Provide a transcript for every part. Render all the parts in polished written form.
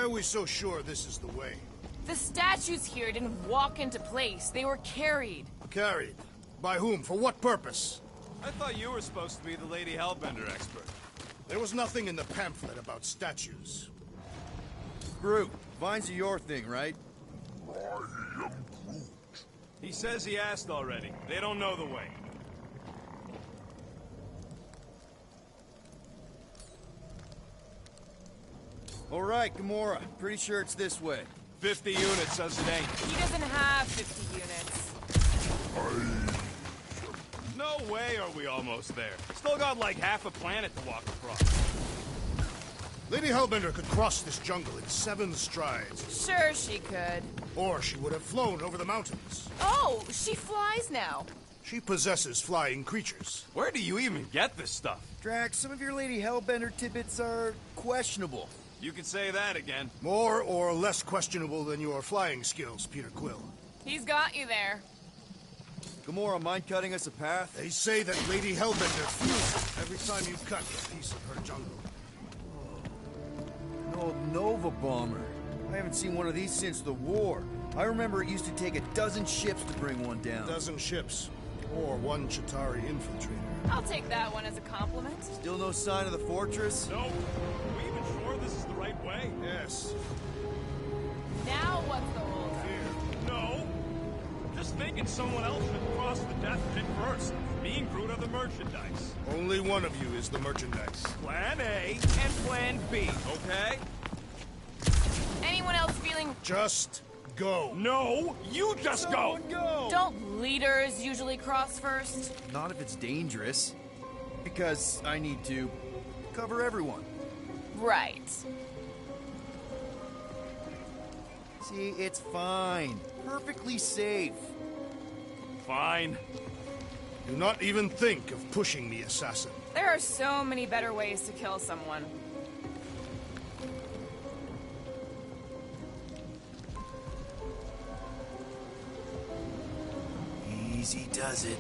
are we so sure this is the way? The statues here didn't walk into place. They were carried. Carried? By whom? For what purpose? I thought you were supposed to be the Lady Hellbender expert. There was nothing in the pamphlet about statues. Groot, vines are your thing, right? He says he asked already. They don't know the way. All right, Gamora. Pretty sure it's this way. 50 units says it ain't. He doesn't have 50 units. No way are we almost there. Still got like half a planet to walk across. Lady Hellbender could cross this jungle in 7 strides. Sure she could. Or she would have flown over the mountains. Oh, she flies now. She possesses flying creatures. Where do you even get this stuff? Drax, some of your Lady Hellbender tidbits are questionable. You can say that again. More or less questionable than your flying skills, Peter Quill. He's got you there. Gamora, mind cutting us a path? They say that Lady Hellbender fuses every time you cut a piece of her jungle. An old Nova bomber. I haven't seen one of these since the war. I remember it used to take 12 ships to bring one down. 12 ships. Or 1 Chitauri infiltrator. I'll take that one as a compliment. Still no sign of the fortress? No. Are we even sure this is the right way? Yes. Now what's the hold up? Here. No. Just thinking someone else should cross the death pit first. Me and Groot are the merchandise. Only one of you is the merchandise. Plan A and Plan B, okay? Anyone else feeling... Just go. No, you just go! Don't leaders usually cross first? Not if it's dangerous. Because I need to cover everyone. Right. See, it's fine. Perfectly safe. Fine. Do not even think of pushing the assassin. There are so many better ways to kill someone. Easy does it.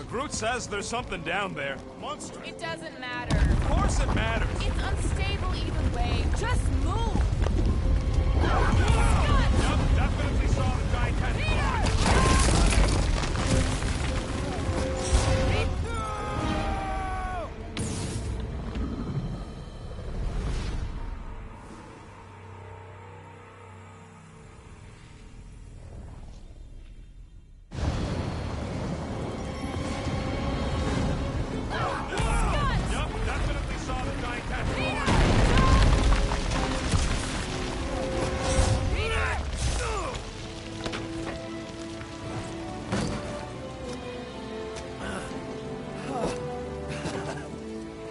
Groot says there's something down there. Monster! It doesn't matter. Of course it matters. It's unstable either way. Just move! Yep, definitely saw the giant tentacle. Yep, definitely saw the giant tentacle.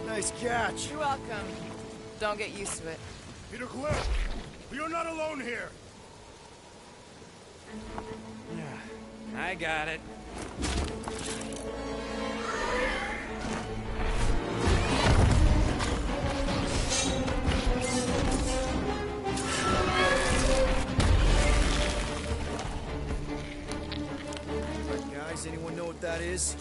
Nice catch. You're welcome. Don't get used to it. Peter Quill! You're not alone here! I got it. Guys, anyone know what that is?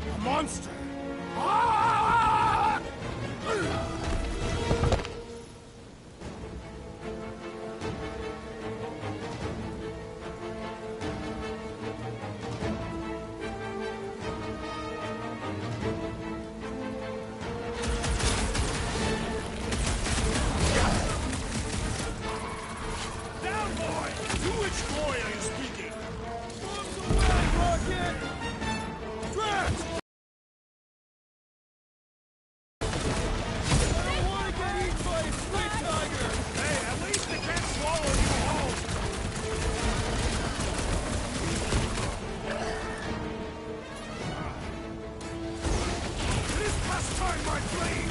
A monster! Down, boy! To which boy are you speaking? Drax! Hey, at least they can't swallow you whole! It is past time, my blade!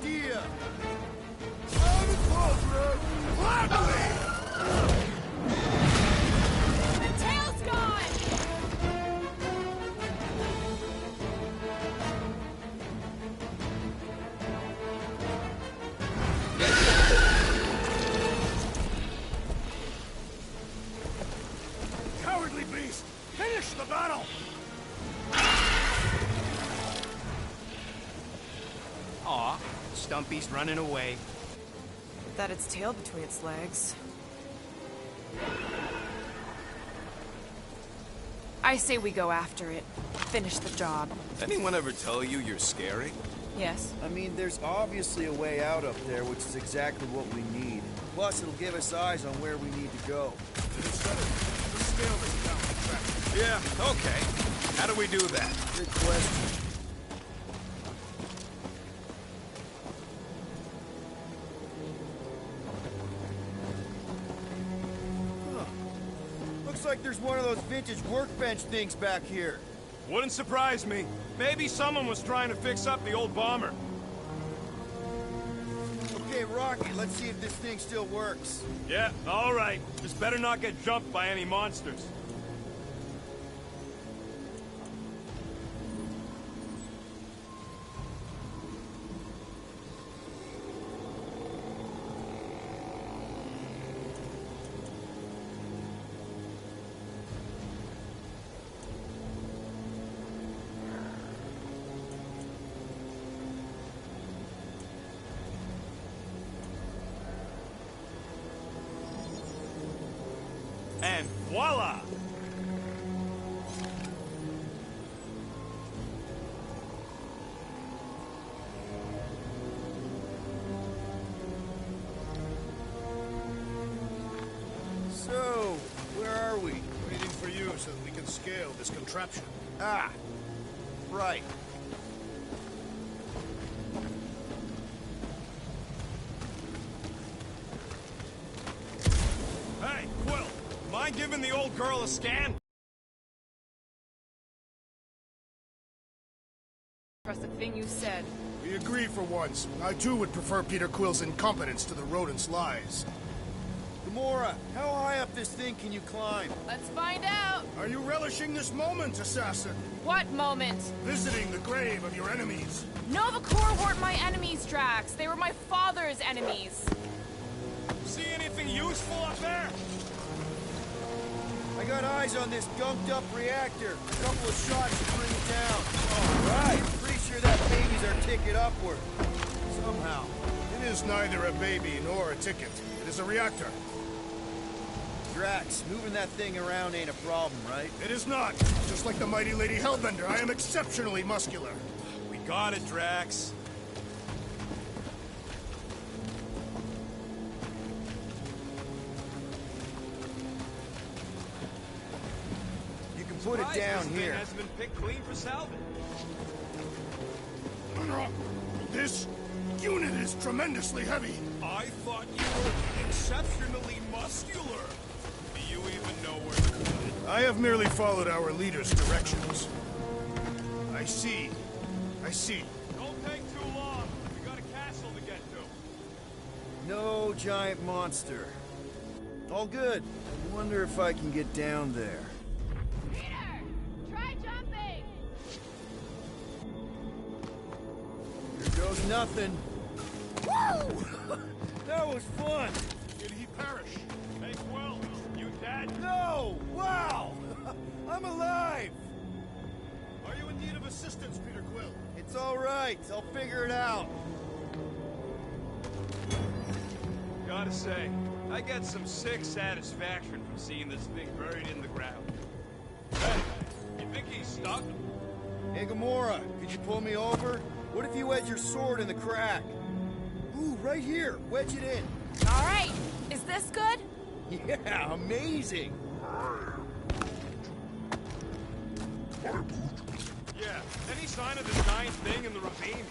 idea! The tail's gone! Cowardly beast! Finish the battle! Aw, Stumpy's running away. That its tail between its legs. I say we go after it. Finish the job. Anyone ever tell you you're scary? Yes. I mean, there's obviously a way out up there, which is exactly what we need. Plus, it'll give us eyes on where we need to go. Let's scale this down the track. Yeah, okay. How do we do that? Good question. Huh. Looks like there's one of those vintage workbench things back here. Wouldn't surprise me. Maybe someone was trying to fix up the old bomber. Okay, Rocky, let's see if this thing still works. Yeah, all right. Just better not get jumped by any monsters. And voila! So, where are we? Waiting for you so that we can scale this contraption. Ah, right. Hey, Quill, mind giving the old girl a scan? Trust the thing you said. We agree for once. I too would prefer Peter Quill's incompetence to the rodent's lies. Gamora, how high up this thing can you climb? Let's find out. Are you relishing this moment, assassin? What moment? Visiting the grave of your enemies. Nova Corps weren't my enemies, Drax. They were my father's enemies. See anything useful up there? I got eyes on this gunked up reactor. A couple of shots to bring it down. All right. Pretty sure that baby's our ticket upward. Somehow. It is neither a baby nor a ticket. It is a reactor. Drax, moving that thing around ain't a problem, right? It is not. Just like the mighty Lady Hellbender, I am exceptionally muscular. We got it, Drax. You can put it Surprised down this thing here. hasn't been picked clean for salvage. This unit is tremendously heavy. I thought you were exceptionally muscular. Do you even know where to put it? I have merely followed our leader's directions. I see. I see. Don't take too long. We got a castle to get to. No giant monster. All good. I wonder if I can get down there. Peter! Try jumping! Here goes nothing. Woo! That was fun! Did he perish? Hey, Quill, you dead? No! Wow! I'm alive! Are you in need of assistance, Peter Quill? It's all right. I'll figure it out. Gotta say, I get some sick satisfaction from seeing this thing buried in the ground. Hey, you think he's stuck? Hey, Gamora, could you pull me over? What if you wedge your sword in the crack? Ooh, right here. Wedge it in. All right. Is this good? Yeah, amazing. Yeah. Any sign of the giant thing in the ravine?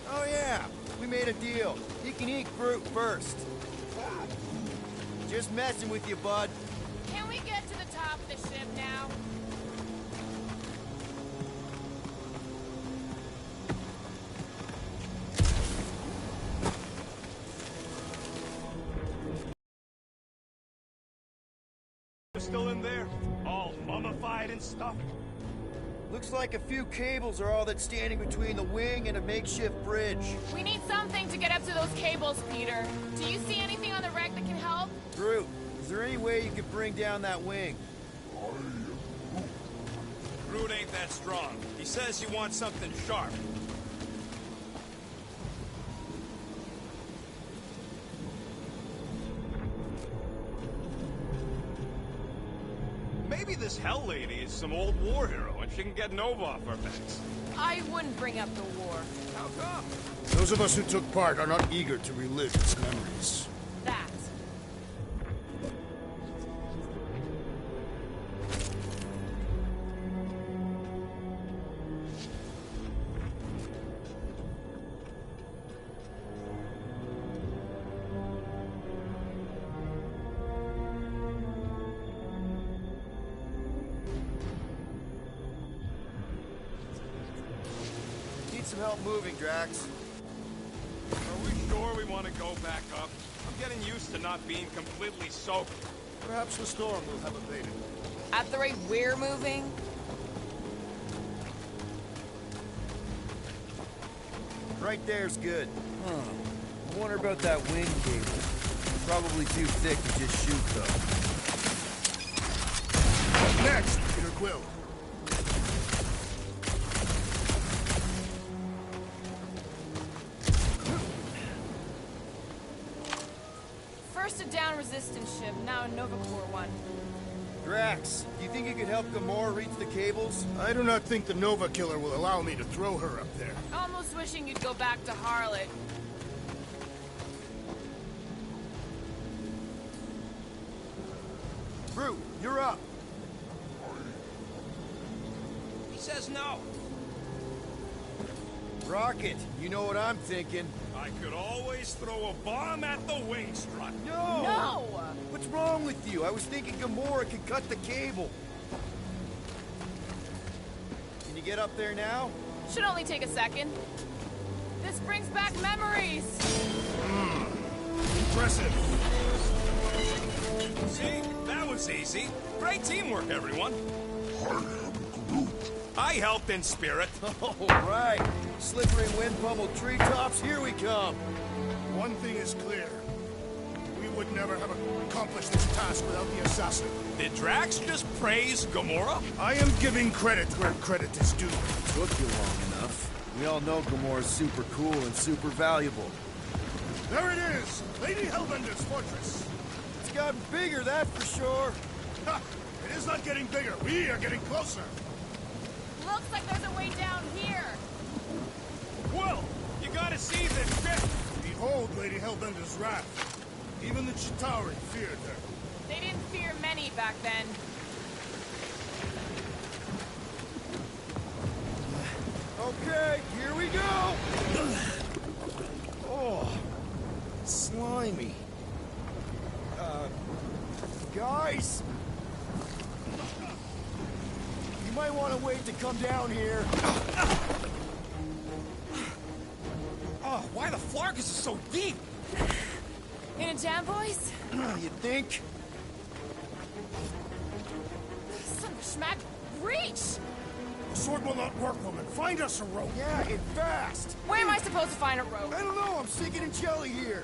Oh, yeah. We made a deal. He can eat fruit first. Just messing with you, bud. Can we get to the top of the ship now? and stuff? Looks like a few cables are all that's standing between the wing and a makeshift bridge. We need something to get up to those cables, Peter. Do you see anything on the wreck that can help? Groot, is there any way you could bring down that wing? Groot ain't that strong. He says you want something sharp. Maybe this Hell Lady is some old war hero and she can get Nova off our backs. I wouldn't bring up the war. How come? Those of us who took part are not eager to relive its memories. That. Need some help moving, Drax. Are we sure we want to go back up? I'm getting used to not being completely soaked. Perhaps the storm will have abated. At the rate we're moving? Right there's good. I wonder about that wing cable. Probably too thick to just shoot, though. Up next, Peter Quill. First a down resistance ship, now a Nova Corps one. Drax, do you think you could help Gamora reach the cables? I do not think the Nova Killer will allow me to throw her up there. Almost wishing you'd go back to Harlot. Groot, you're up. He says no. Rocket, you know what I'm thinking. I could always throw a bomb at the wing strut. No! No! What's wrong with you? I was thinking Gamora could cut the cable. Can you get up there now? Should only take a second. This brings back memories! Impressive. See? That was easy. Great teamwork, everyone. I helped in spirit. All right. Slippery and wind-pummeled treetops, here we come. One thing is clear. We would never have accomplished this task without the assassin. Did Drax just praise Gamora? I am giving credit where credit is due. Took you long enough. We all know Gamora's super cool and super valuable. There it is! Lady Hellbender's fortress! It's gotten bigger, that for sure. Ha! It is not getting bigger. We are getting closer. Looks like there's a way down here! Well, you gotta see this ship. Behold Lady Hellbender's wrath. Even the Chitauri feared her. They didn't fear many back then. Okay, here we go! Oh, slimy. Guys! You might want to wait to come down here. Oh, why the Flarkus is so deep? In a jam, boys? You think? Son of a schmack, reach! The sword will not work, woman. Find us a rope. Yeah, and fast! Where am I supposed to find a rope? I don't know, I'm sinking in jelly here.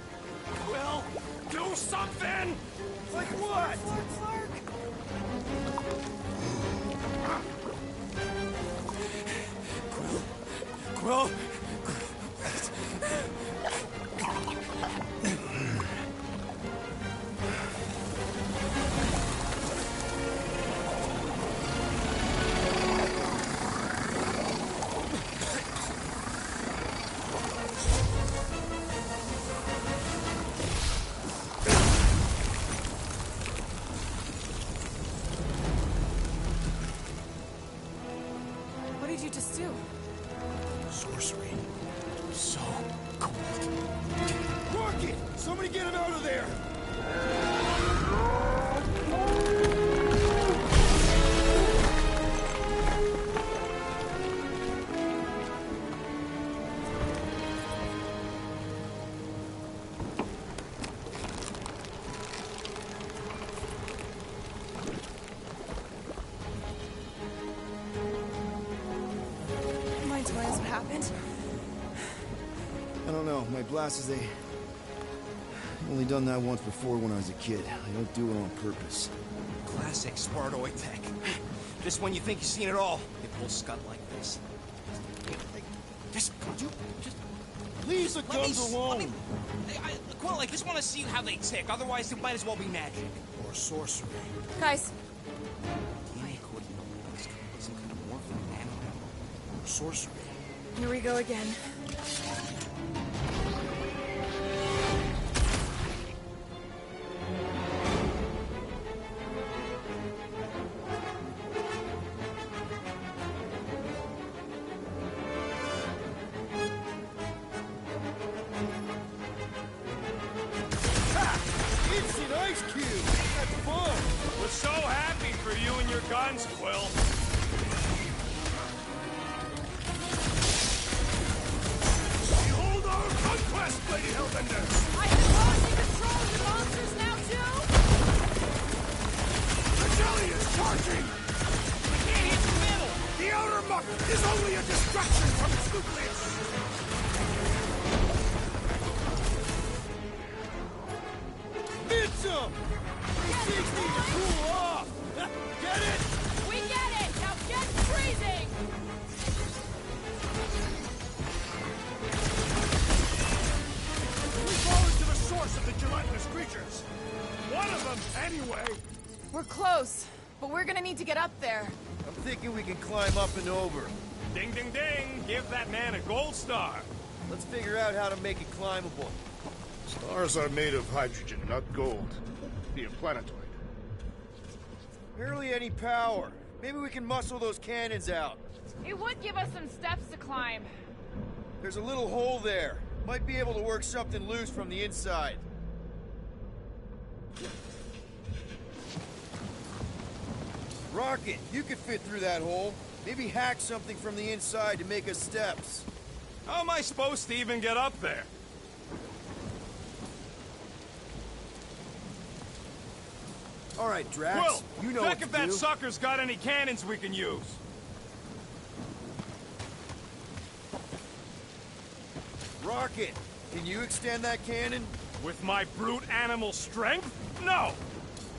Well, do something! Like what? Quill? What did you just do? Sorcery. So cold. Rocket! Somebody get him out of there! don't know. My blasters, they... only done that once before when I was a kid. I don't do it on purpose. Classic Spartoid tech. Just when you think you've seen it all, they pull scud like this. Just, Leave the guns alone! Quill, I just want to see how they tick. Otherwise, it might as well be magic. Or sorcery. Guys, DNA code. Some kind of morphine animal. Or sorcery. here we go again. Instant ice cube! That's fun! We're so happy for you and your guns, Quill. Behold our conquest, Lady Hellbender! I suppose you control the monsters now too? The jelly is charging! We can't hit the middle. The outer muck is only a distraction from its nucleus! It's them! These things need to cool off! Get it? We get it! Now get freezing! We fall into the source of the gelatinous creatures! One of them, anyway! We're close, but we're gonna need to get up there. I'm thinking we can climb up and over. Ding, ding, ding. Give that man a gold star. Let's figure out how to make it climbable. Stars are made of hydrogen, not gold. Be a planetoid. Barely any power. Maybe we can muscle those cannons out. It would give us some steps to climb. There's a little hole there. Might be able to work something loose from the inside. Rocket, you could fit through that hole. Maybe hack something from the inside to make us steps. How am I supposed to even get up there? All right, Drax. Quill, you know check what to if that do. sucker's got any cannons we can use. Rocket, can you extend that cannon? With my brute animal strength? No!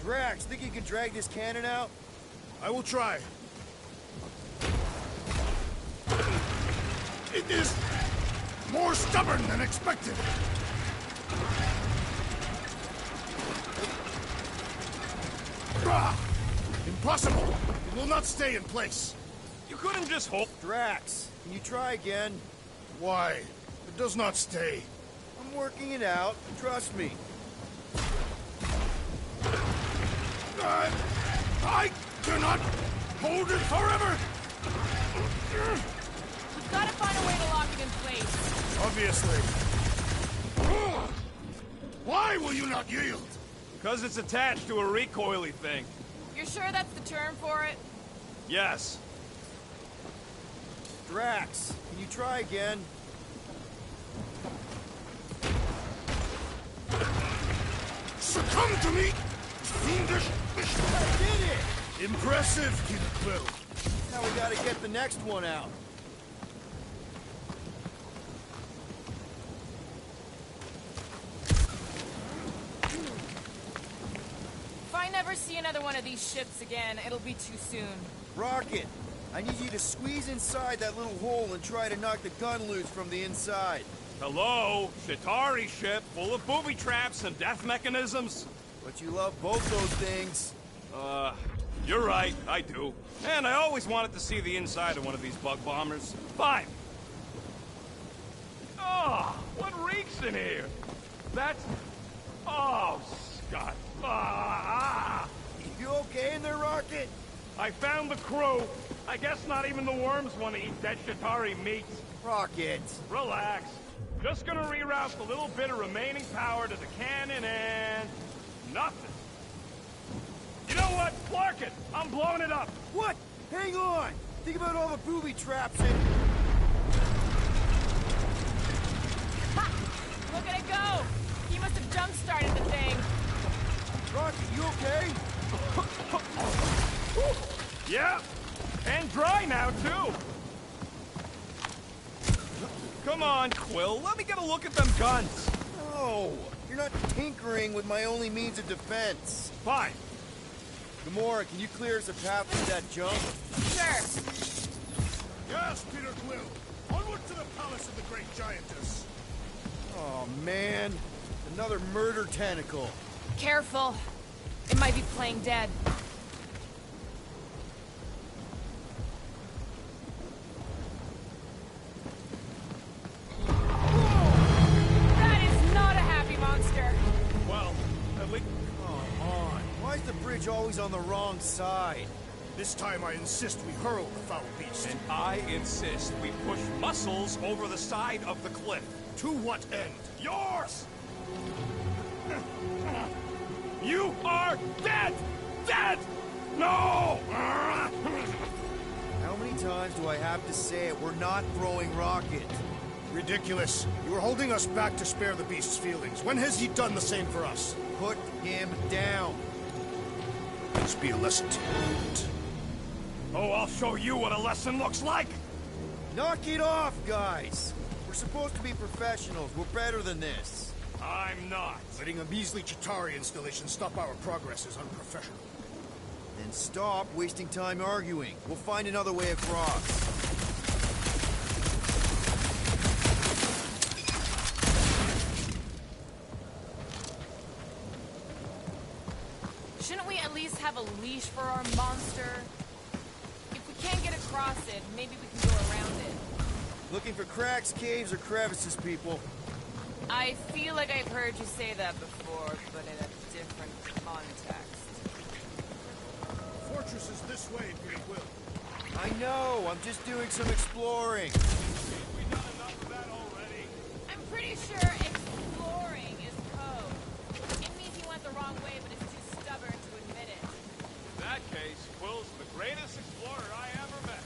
Drax, think you can drag this cannon out? I will try. It is more stubborn than expected. Ah, impossible! It will not stay in place. You couldn't just hold... Drax, can you try again? Why? It does not stay. I'm working it out. Trust me. I cannot hold it forever! We've gotta find a way to lock it in place. Obviously. Why will you not yield? Because it's attached to a recoily thing. You're sure that's the term for it? Yes. Drax, can you try again? Succumb to me, fiendish... I did it! Impressive, Kid Quill. Now we gotta get the next one out. If I never see another one of these ships again, it'll be too soon. Rocket, I need you to squeeze inside that little hole and try to knock the gun loose from the inside. Hello? Shatari ship full of booby traps and death mechanisms? But you love both those things. You're right, I do. And I always wanted to see the inside of one of these bug bombers. Fine. Oh, what reeks in here? That's... Oh, Scott. Ah! You okay in there, Rocket? I found the crew. I guess not even the worms want to eat dead Shatari meat. Rocket. Relax. Just gonna reroute the little bit of remaining power to the cannon and... nothing. You know what? Clark it! I'm blowing it up! What? Hang on! Think about all the booby traps and... Ha! Look at it go! He must have jump-started the thing. Rocket, you okay? Yeah, and dry now, too! Come on, Quill. Let me get a look at them guns. No! You're not tinkering with my only means of defense. Fine. Gamora, can you clear us a path through that junk? Sure. Yes, Peter Quill. Onward to the palace of the great giantess. Oh, man. Another murder tentacle. Careful. It might be playing dead. That is not a happy monster. Well, at least... Come on. Why is the bridge always on the wrong side? This time I insist we hurl the foul beast. And I insist we push Muscles over the side of the cliff. To what end? Yours! You are dead! Dead! No! How many times do I have to say it? We're not throwing rockets. Ridiculous. You were holding us back to spare the beast's feelings. When has he done the same for us? Put him down. This be a lesson to you. Oh, I'll show you what a lesson looks like! Knock it off, guys. We're supposed to be professionals. We're better than this. I'm not. Letting a measly Chitauri installation stop our progress is unprofessional. Then stop wasting time arguing. We'll find another way across. Shouldn't we at least have a leash for our monster? If we can't get across it, maybe we can go around it. Looking for cracks, caves, or crevices, people. I feel like I've heard you say that before, but in a different context. Fortress is this way, Peter Quill. I know. I'm just doing some exploring. We've done enough of that already. I'm pretty sure exploring is code. It means you went the wrong way, but it's too stubborn to admit it. In that case, Quill's the greatest explorer I ever met.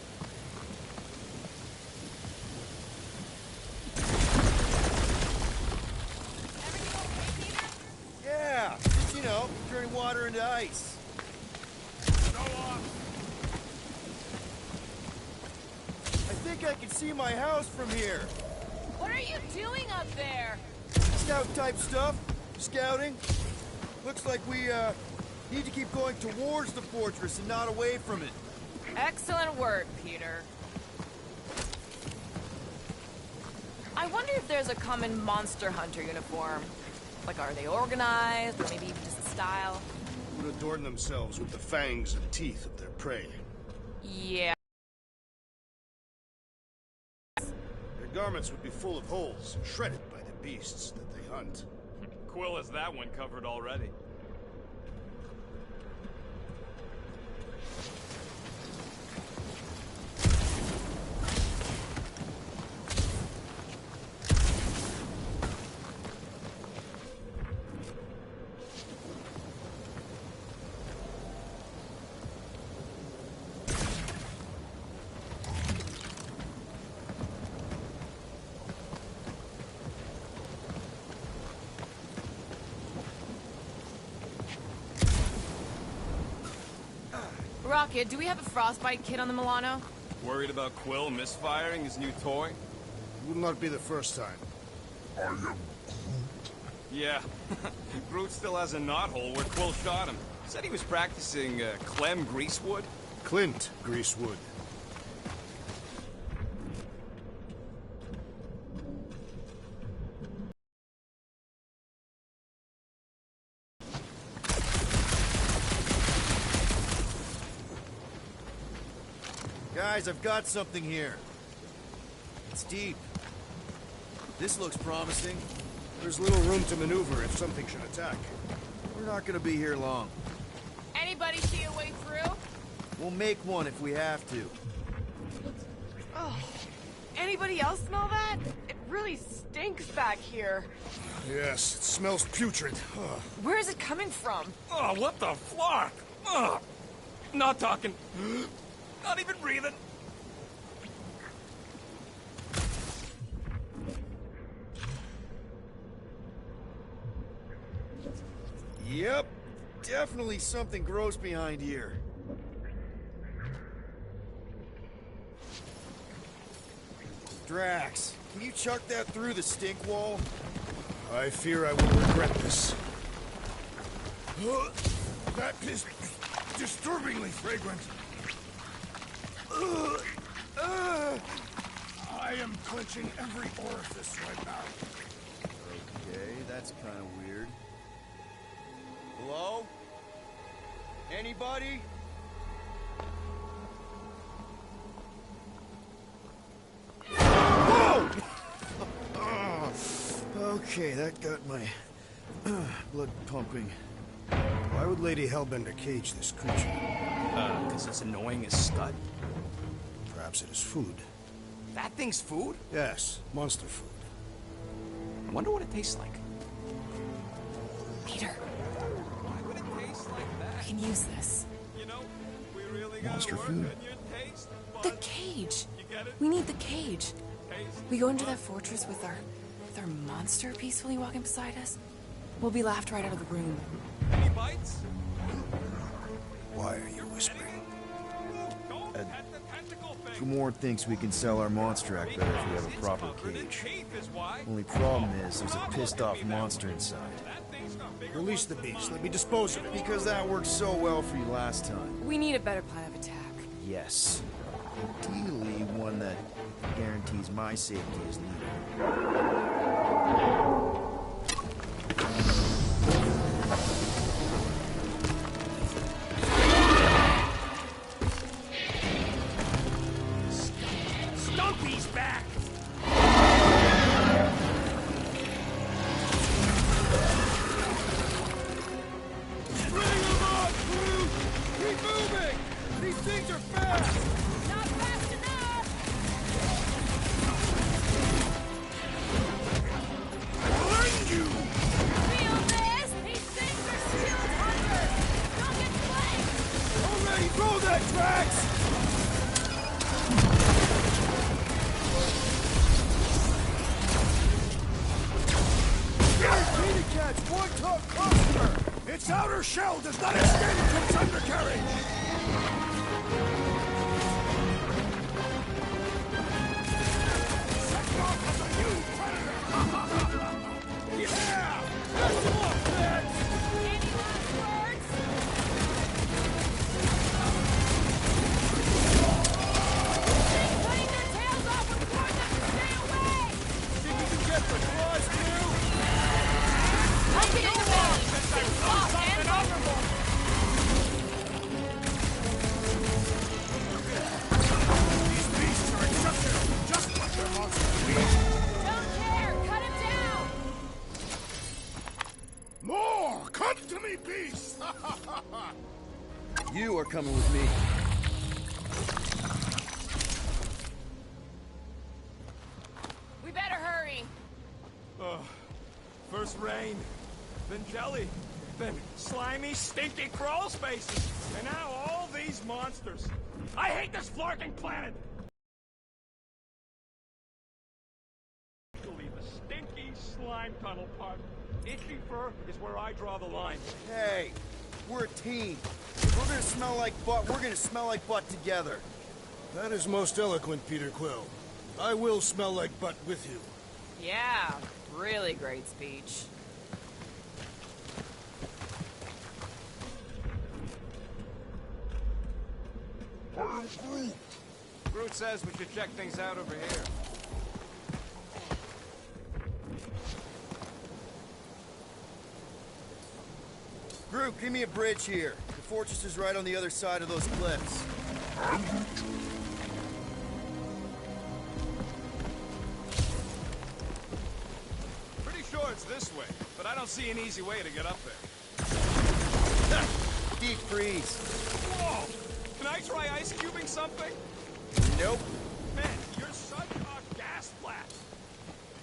Everything okay, Peter? Yeah, just, you know, turning water into ice. Go on. I think I can see my house from here. What are you doing up there? Scout-type stuff. Scouting. Looks like we, need to keep going towards the fortress and not away from it. Excellent work, Peter. I wonder if there's a common monster hunter uniform. Like, are they organized, or maybe even just a style? Would adorn themselves with the fangs and teeth of their prey. Yeah. Their garments would be full of holes, shredded by the beasts that they hunt. Quill has that one covered already. Rocket, do we have a frostbite kit on the Milano? Worried about Quill misfiring his new toy? Will not be the first time. Yeah. Groot still has a knothole where Quill shot him. Said he was practicing Clem Greasewood. Clint Greasewood. Guys, I've got something here. It's deep. This looks promising. There's little room to maneuver if something should attack. We're not gonna be here long. Anybody see a way through? We'll make one if we have to. Oh, anybody else smell that? It really stinks back here. Yes, it smells putrid. Ugh. Where is it coming from? Oh, what the fuck? Ugh. Not talking. Not even breathing. Yep. Definitely something gross behind here. Drax, Can you chuck that through the stink wall? I fear I will regret this. That is disturbingly fragrant. I am clenching every orifice right now. Okay, that's kind of weird. Hello? Anybody? Whoa! Okay, that got my blood pumping. Why would Lady Hellbender cage this creature? Because it's annoying as Scud. Perhaps it is food. That thing's food? Yes, monster food. I wonder what it tastes like. Peter, Why would it taste like I that? can use this. You know, we really gotta Monster work food? on your taste The buds. cage. You get it? We need the cage. Taste We go into that fortress with our monster peacefully walking beside us. We'll be laughed right out of the room. Any bites? Why are you whispering? Don't pet the tentacle thing. Kumor thinks we can sell our monster act better if we have a proper Covered in cage. teeth is why. Only problem is there's a pissed off monster inside. That thing's got bigger Release the beast. Let me dispose of it. Because that worked so well for you last time. We need a better plan of attack. Yes. Ideally, one that guarantees my safety as leader. Stumpy's back! Bring him up, crew! Keep moving! These things are fast! Not fast enough! Find you! Feel this? These things are skilled hunters! Don't get flanked! Already throw that tracks! Guaranteed to catch one tough customer! Its outer shell does not extend to its undercarriage! Set off as a new predator! Yeah! Best of luck, man! Any last words? They're cutting their tails off with warn them to stay away! Think you can get the claws through? I'm getting away! It's soft and vulnerable! These beasts are exceptional, just like their monster queen. Don't care! Cut him down! More! Come to me, beast! You are coming with me. We better hurry! First rain, then jelly, then slimy, stinky crawl spaces, and now all these monsters. I hate this flarking planet! Actually, the stinky slime tunnel part. Itchy fur is where I draw the line. Hey, we're a team. If we're gonna smell like butt, we're gonna smell like butt together. That is most eloquent, Peter Quill. I will smell like butt with you. Yeah, really great speech. Groot says we should check things out over here. Groot, give me a bridge here. The fortress is right on the other side of those cliffs. Pretty sure it's this way, but I don't see an easy way to get up there. Deep freeze. Whoa! Can I try ice cubing something? Nope. Man, you're such a gas blast.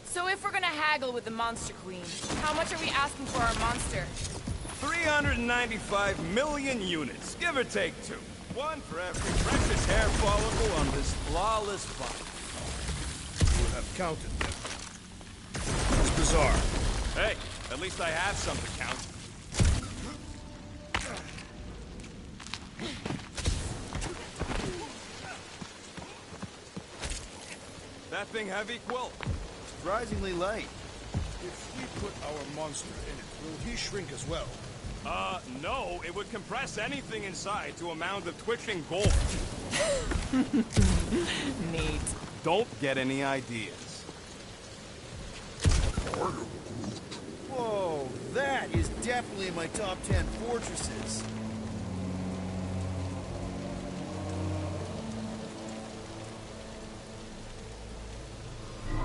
So if we're gonna haggle with the Monster Queen, how much are we asking for our monster? 395 million units, give or take 2. One for every precious hair follicle on this flawless body. You have counted them. It's bizarre. Hey, at least I have some to count. That thing heavy, Quill? surprisingly light. If we put our monster in it, will he shrink as well? No, it would compress anything inside to a mound of twitching gold. Neat. Don't get any ideas. Whoa, that is definitely in my top 10 fortresses.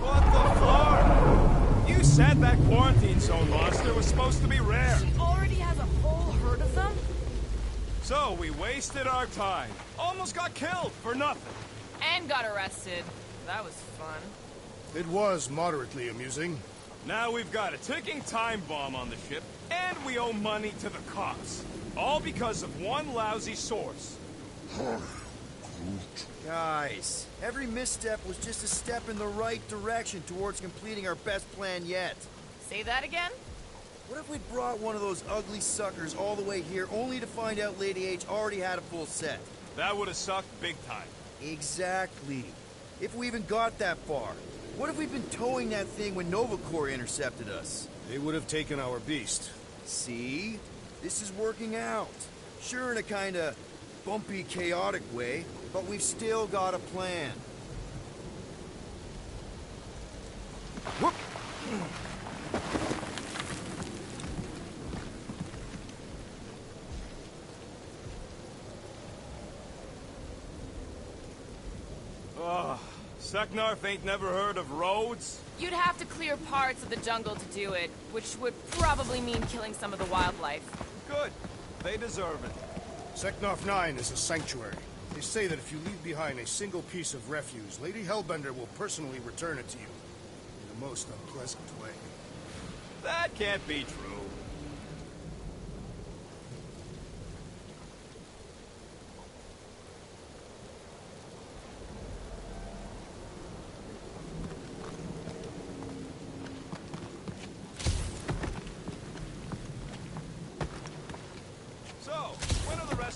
What the fuck? You said that quarantine zone monster was supposed to be rare. She already has a whole herd of them? So we wasted our time. Almost got killed for nothing. And got arrested. That was fun. It was moderately amusing. Now we've got a ticking time bomb on the ship, and we owe money to the cops. All because of one lousy source. Guys, every misstep was just a step in the right direction towards completing our best plan yet. Say that again? What if we'd brought one of those ugly suckers all the way here only to find out Lady H already had a full set? That would have sucked big time. Exactly. If we even got that far. What if we'd been towing that thing when Nova Corps intercepted us? They would have taken our beast. See? This is working out. Sure, in a kinda bumpy, chaotic way, but we've still got a plan. Whoop! Seknarf ain't never heard of roads? You'd have to clear parts of the jungle to do it, which would probably mean killing some of the wildlife. Good. They deserve it. Seknarf 9 is a sanctuary. They say that if you leave behind a single piece of refuse, Lady Hellbender will personally return it to you. In the most unpleasant way. That can't be true.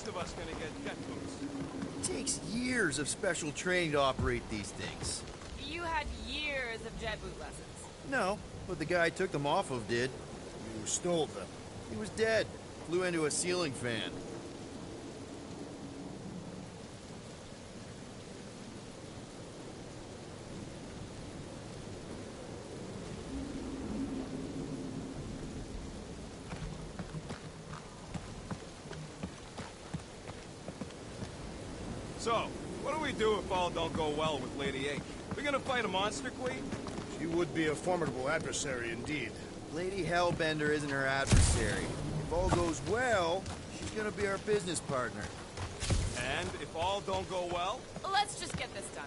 Of us gonna get jet boots. It takes years of special training to operate these things. You had years of jet boot lessons. No, but the guy I took them off of did. You stole them. He was dead. Flew into a ceiling fan. So, what do we do if all don't go well with Lady H? We gonna fight a monster queen? She would be a formidable adversary indeed. Lady Hellbender isn't her adversary. If all goes well, she's gonna be our business partner. And if all don't go well? Let's just get this done.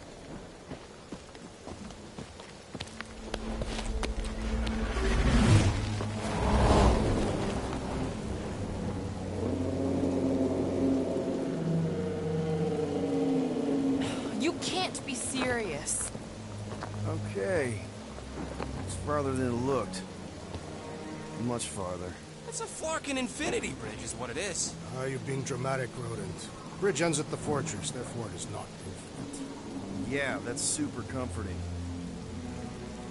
You can't be serious. Okay. It's farther than it looked. Much farther. It's a Flarkin Infinity Bridge is what it is. Ah, you're being dramatic, Rodent. Bridge ends at the fortress, therefore it is not infinite. Yeah, that's super comforting.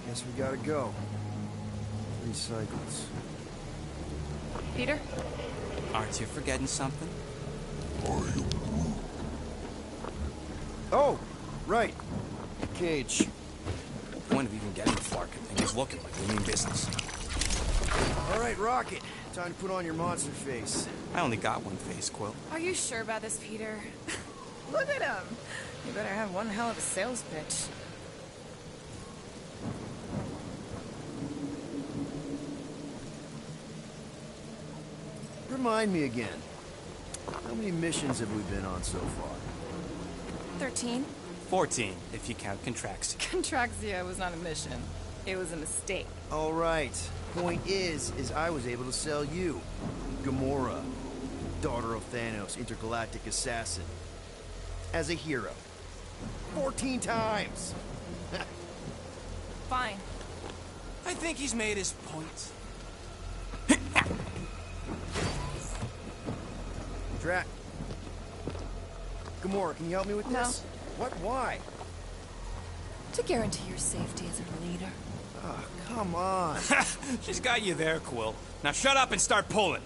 Guess we gotta go. 3 cycles. Peter? Aren't you forgetting something? Oh, right. Cage. The point of even getting the Flarkin thing is looking like we mean business. All right, Rocket. Time to put on your monster face. I only got one face, Quill. Are you sure about this, Peter? Look at him. You better have one hell of a sales pitch. Remind me again. How many missions have we been on so far? 13? 14, if you count Contraxia. Contraxia was not a mission. It was a mistake. All right. Point is I was able to sell you. Gamora, daughter of Thanos, intergalactic assassin. As a hero. 14 times! Fine. I think he's made his point. Drac. Gamora, can you help me with No. this? What? Why? To guarantee your safety as a leader. Come on. She's got you there, Quill. Now shut up and start pulling.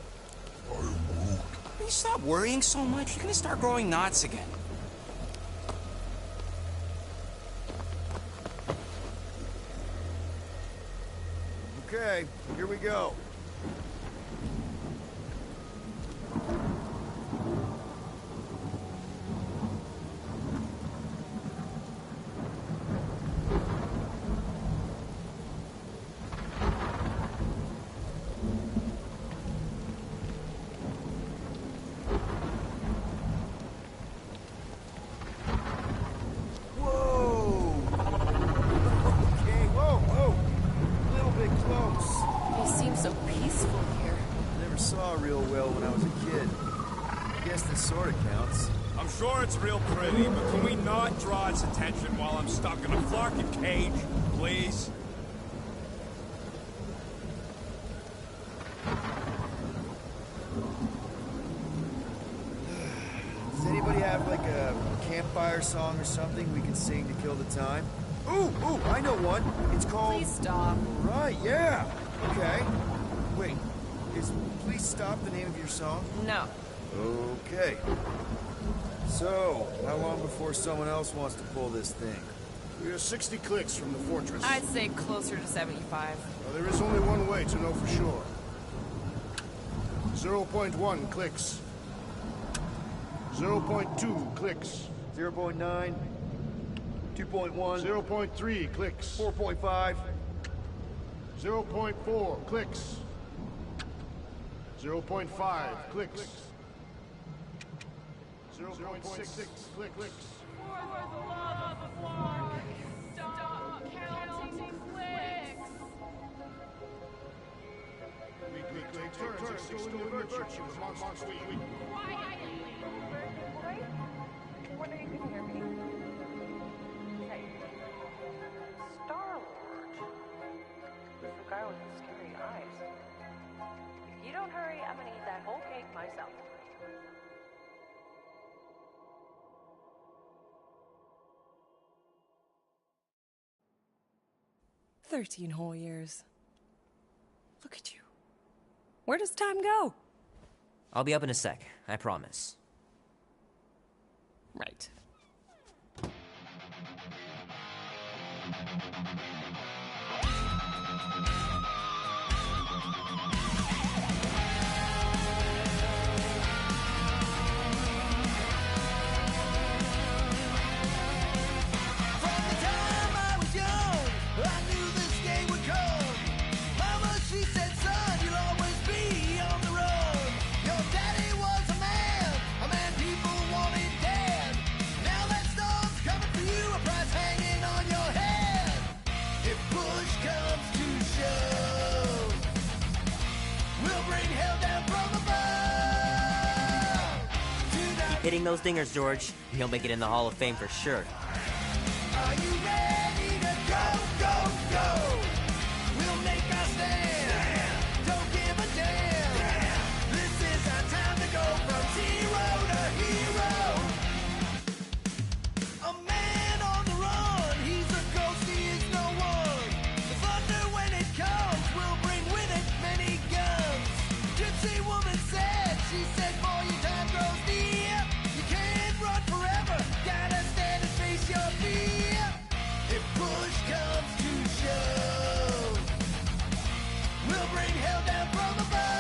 Will you stop worrying so much? You're gonna start growing knots again. Okay, here we go. I'm sure it's real pretty, but can we not draw its attention while I'm stuck in a flarkin' cage, please? Does anybody have, like, a campfire song or something we can sing to kill the time? Ooh, I know one. It's called... Please stop. Right, yeah. Okay. Wait, is Please Stop the name of your song? No. Okay. So, how long before someone else wants to pull this thing? We are 60 clicks from the fortress. I'd say closer to 75. Well, there is only one way to know for sure. 0.1 clicks. 0.2 clicks. 0.9. 2.1. 0.3 clicks. 4.5. 0.4 clicks. 0.5 clicks. 0.6 clicks. For the love of Flark, stop counting clicks. Weekly click turns are still in the virtue of Monster Week. Whether you can hear me. Hey. Star-Lord. The guy with the scary eyes. If you don't hurry, I'm gonna eat that whole cake myself. "13 whole years. Look at you. Where does time go?" I'll be up in a sec, I promise. Right. Hitting those dingers, George. He'll make it in the Hall of Fame for sure. Are you ready to go, go, go? We'll make our stand. Don't give a damn. This is our time to go from zero to hero. A man on the run. He's a ghost, he is no one. The thunder when it comes will bring with it many guns. Gypsy woman said, she said, boy, your time grows near. You can't run forever. Gotta stand and face your fear. If push comes to shove, we'll bring hell down from above.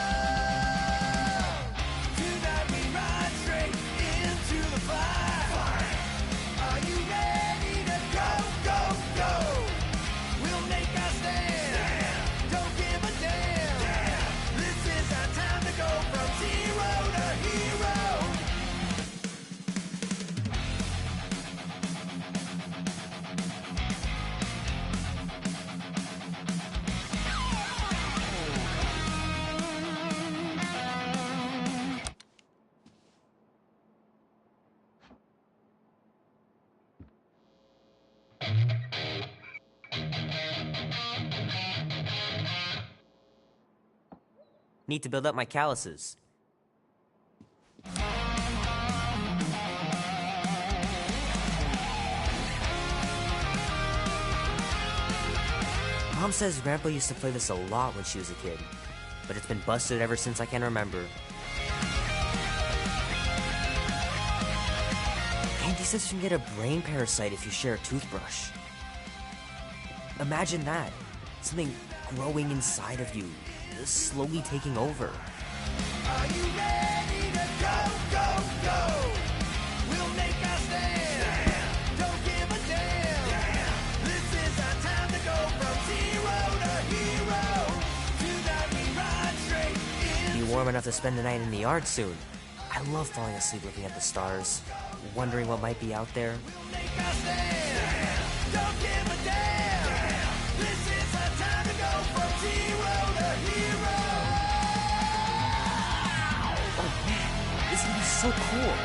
Tonight we ride straight into the fire. Are you ready to go, go, go? We'll make our stand. Don't give a damn. This is our time to go from zero to hero. Need to build up my calluses. Mom says Grandpa used to play this a lot when she was a kid, but it's been busted ever since I can remember. Andy says you can get a brain parasite if you share a toothbrush. Imagine that. Something growing inside of you, slowly taking over. Are you ready to go, go, go? We'll make our stand. Don't give a damn. This is our time to go from zero to hero. Tonight we ride straight in. Be warm enough to spend the night in the yard soon. I love falling asleep looking at the stars, wondering what might be out there. We'll make our stand. Don't give a damn. This is our time to go from zero to hero. Oh man, this would be so cool.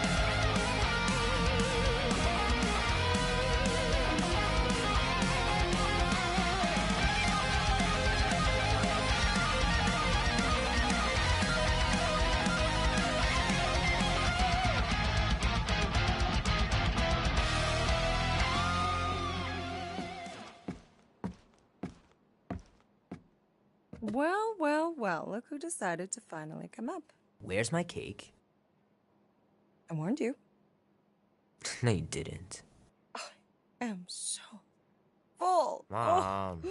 Well, well, well, look who decided to finally come up. Where's my cake? I warned you. No, you didn't. I am so full. Mom.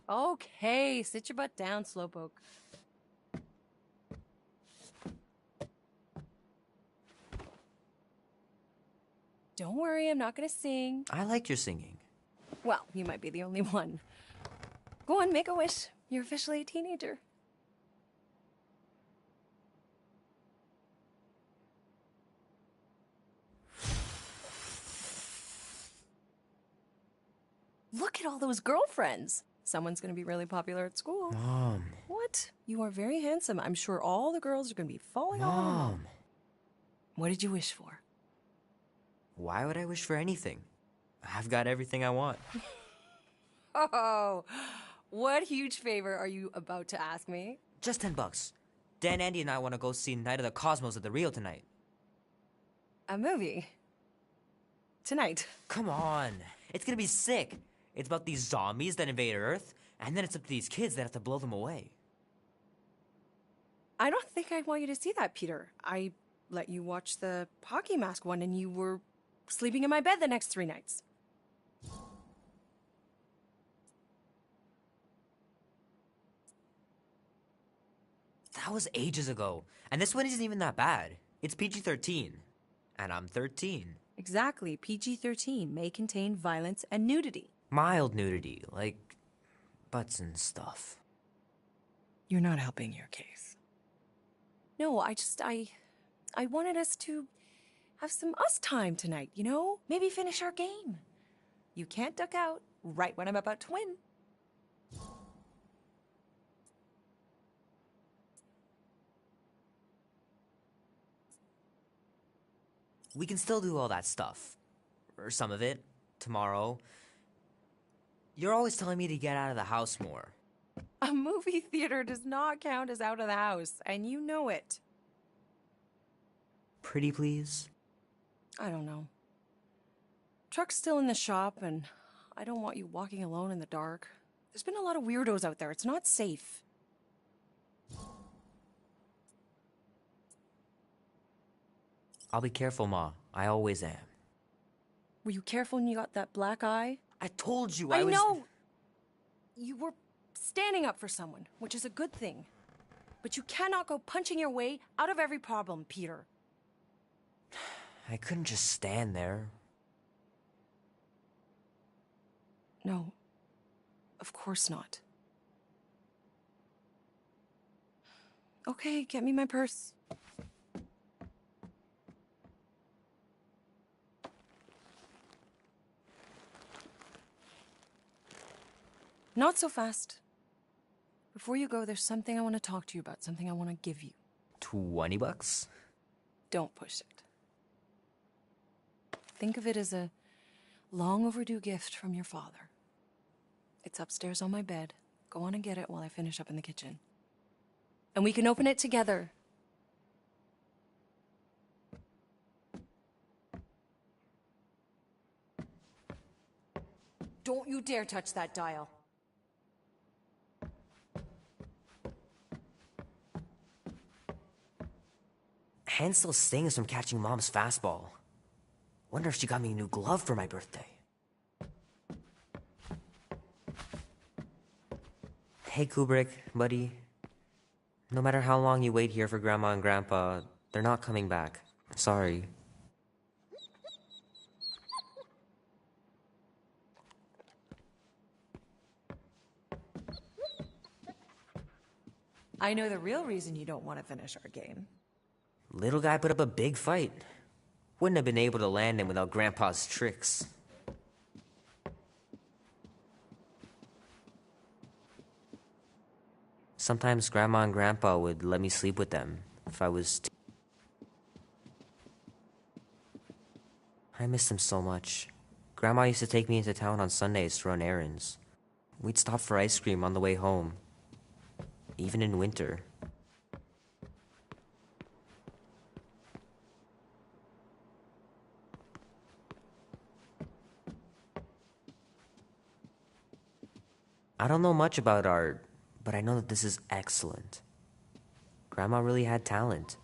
Oh. Okay, sit your butt down, Slowpoke. Don't worry, I'm not gonna sing. I like your singing. Well, you might be the only one. Go on, make a wish. You're officially a teenager. Look at all those girlfriends. Someone's gonna be really popular at school. Mom. What? You are very handsome. I'm sure all the girls are gonna be falling all over you. Mom. What did you wish for? Why would I wish for anything? I've got everything I want. Oh, what huge favor are you about to ask me? Just $10. Dan, Andy, and I want to go see Night of the Cosmos at the Rio tonight. A movie? Tonight? Come on. It's gonna be sick. It's about these zombies that invade Earth, and then it's up to these kids that have to blow them away. I don't think I want you to see that, Peter. I let you watch the hockey mask one and you were sleeping in my bed the next 3 nights. That was ages ago. And this one isn't even that bad. It's PG-13. And I'm 13. Exactly. PG-13 may contain violence and nudity. Mild nudity, like butts and stuff. You're not helping your case. No, I wanted us to have some us time tonight, you know? Maybe finish our game. You can't duck out right when I'm about to win. We can still do all that stuff. Or some of it. Tomorrow. You're always telling me to get out of the house more. A movie theater does not count as out of the house, and you know it. Pretty please? I don't know. Truck's still in the shop, and I don't want you walking alone in the dark. There's been a lot of weirdos out there. It's not safe. I'll be careful, Ma. I always am. Were you careful when you got that black eye? I told you I was... know! You were standing up for someone, which is a good thing. But you cannot go punching your way out of every problem, Peter. I couldn't just stand there. No. Of course not. Okay, get me my purse. Not so fast. Before you go, there's something I want to talk to you about, something I want to give you. $20? Don't push it. Think of it as a long overdue gift from your father. It's upstairs on my bed. Go on and get it while I finish up in the kitchen. And we can open it together. Don't you dare touch that dial. hand still stings from catching Mom's fastball. Wonder if she got me a new glove for my birthday. Hey Kubrick, buddy. No matter how long you wait here for Grandma and Grandpa, they're not coming back. Sorry. I know the real reason you don't want to finish our game. Little guy put up a big fight. Wouldn't have been able to land him without Grandpa's tricks. Sometimes Grandma and Grandpa would let me sleep with them if I was I miss them so much. Grandma used to take me into town on Sundays to run errands. We'd stop for ice cream on the way home, even in winter. I don't know much about art, but I know that this is excellent. Grandma really had talent.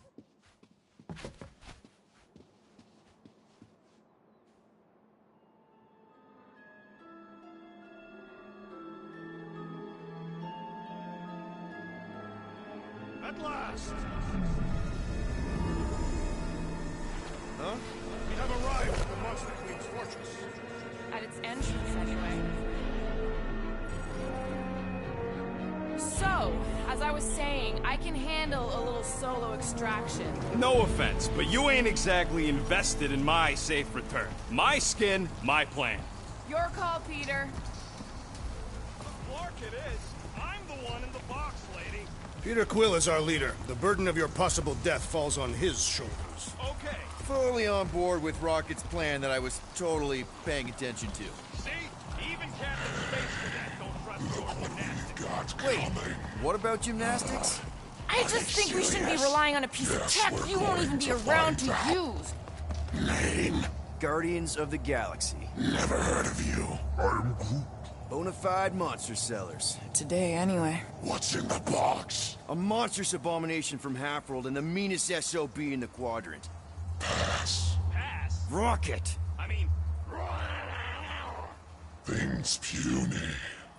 At last! Huh? We have arrived at the Monster Queen's fortress. At its entrance, anyway. So, as I was saying, I can handle a little solo extraction. No offense, but you ain't exactly invested in my safe return. My skin, my plan. Your call, Peter. Clark it is. I'm the one in the box, lady. Peter Quill is our leader. The burden of your possible death falls on his shoulders. Okay. Fully on board with Rocket's plan that I was totally paying attention to. See? Even Captain Space Cadet don't trust your gymnastics. Wait, what about gymnastics? I just think we shouldn't be relying on a piece of tech you won't even be around to use. Name? Guardians of the Galaxy. Never heard of you. I'm Groot. Bonafide monster sellers. Today, anyway. What's in the box? A monstrous abomination from Halfworld and the meanest SOB in the quadrant. Pass. Pass? Rocket! I mean... Things puny.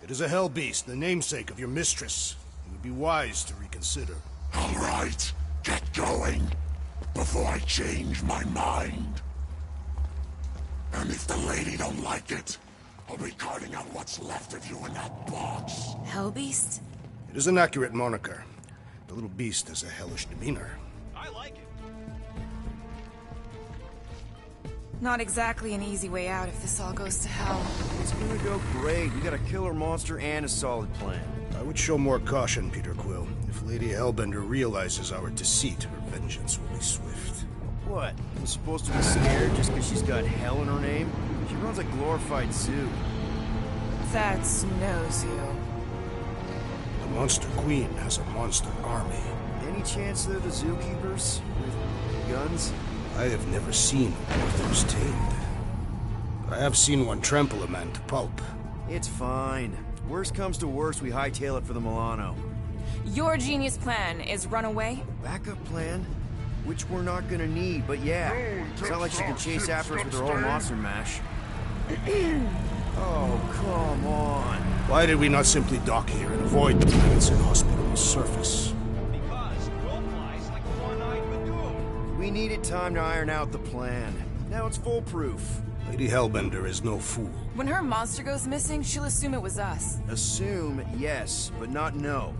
It is a hell beast, the namesake of your mistress. It would be wise to reconsider. All right, get going. Before I change my mind. And if the lady don't like it, I'll be carting out what's left of you in that box. Hellbeast? It is an accurate moniker. The little beast has a hellish demeanor. I like it. Not exactly an easy way out if this all goes to hell. It's gonna go great. We got a killer monster and a solid plan. I would show more caution, Peter Quill. If Lady Hellbender realizes our deceit, her vengeance will be swift. What? I'm supposed to be scared just because she's got hell in her name? She runs a glorified zoo. That's no zoo. The Monster Queen has a monster army. Any chance they're the zookeepers? With guns? I have never seen Arthur's tamed. But I have seen one trample a man to pulp. It's fine. Worst comes to worst, we hightail it for the Milano. Your genius plan is run away? Backup plan? Which we're not gonna need, but yeah. It's not like she can chase after us with her whole monster mash. Oh, come on. Why did we not simply dock here and avoid the planet's inhospitable surface? Because Quill flies like a one-eyed Magoon. We needed time to iron out the plan. Now it's foolproof. Lady Hellbender is no fool. When her monster goes missing, she'll assume it was us. Assume, yes, but not no.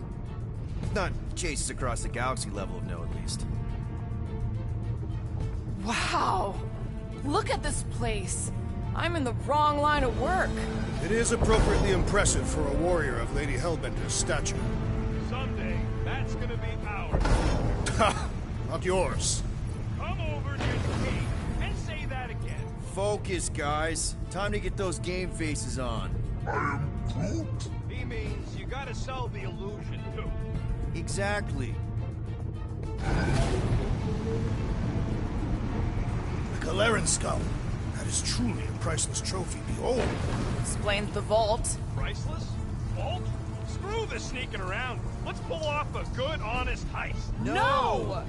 Not chases across the galaxy level of no, at least. Wow! Look at this place! I'm in the wrong line of work. It is appropriately impressive for a warrior of Lady Hellbender's stature. Someday, that's gonna be ours. Ha! Not yours. Come over near the gate and say that again. Focus, guys. Time to get those game faces on. I am Groot. He means you gotta sell the illusion, too. Exactly. The Galeran skull. That is truly a priceless trophy. Behold. Explains the vault. Priceless? Vault? Screw the sneaking around. Let's pull off a good, honest heist. No!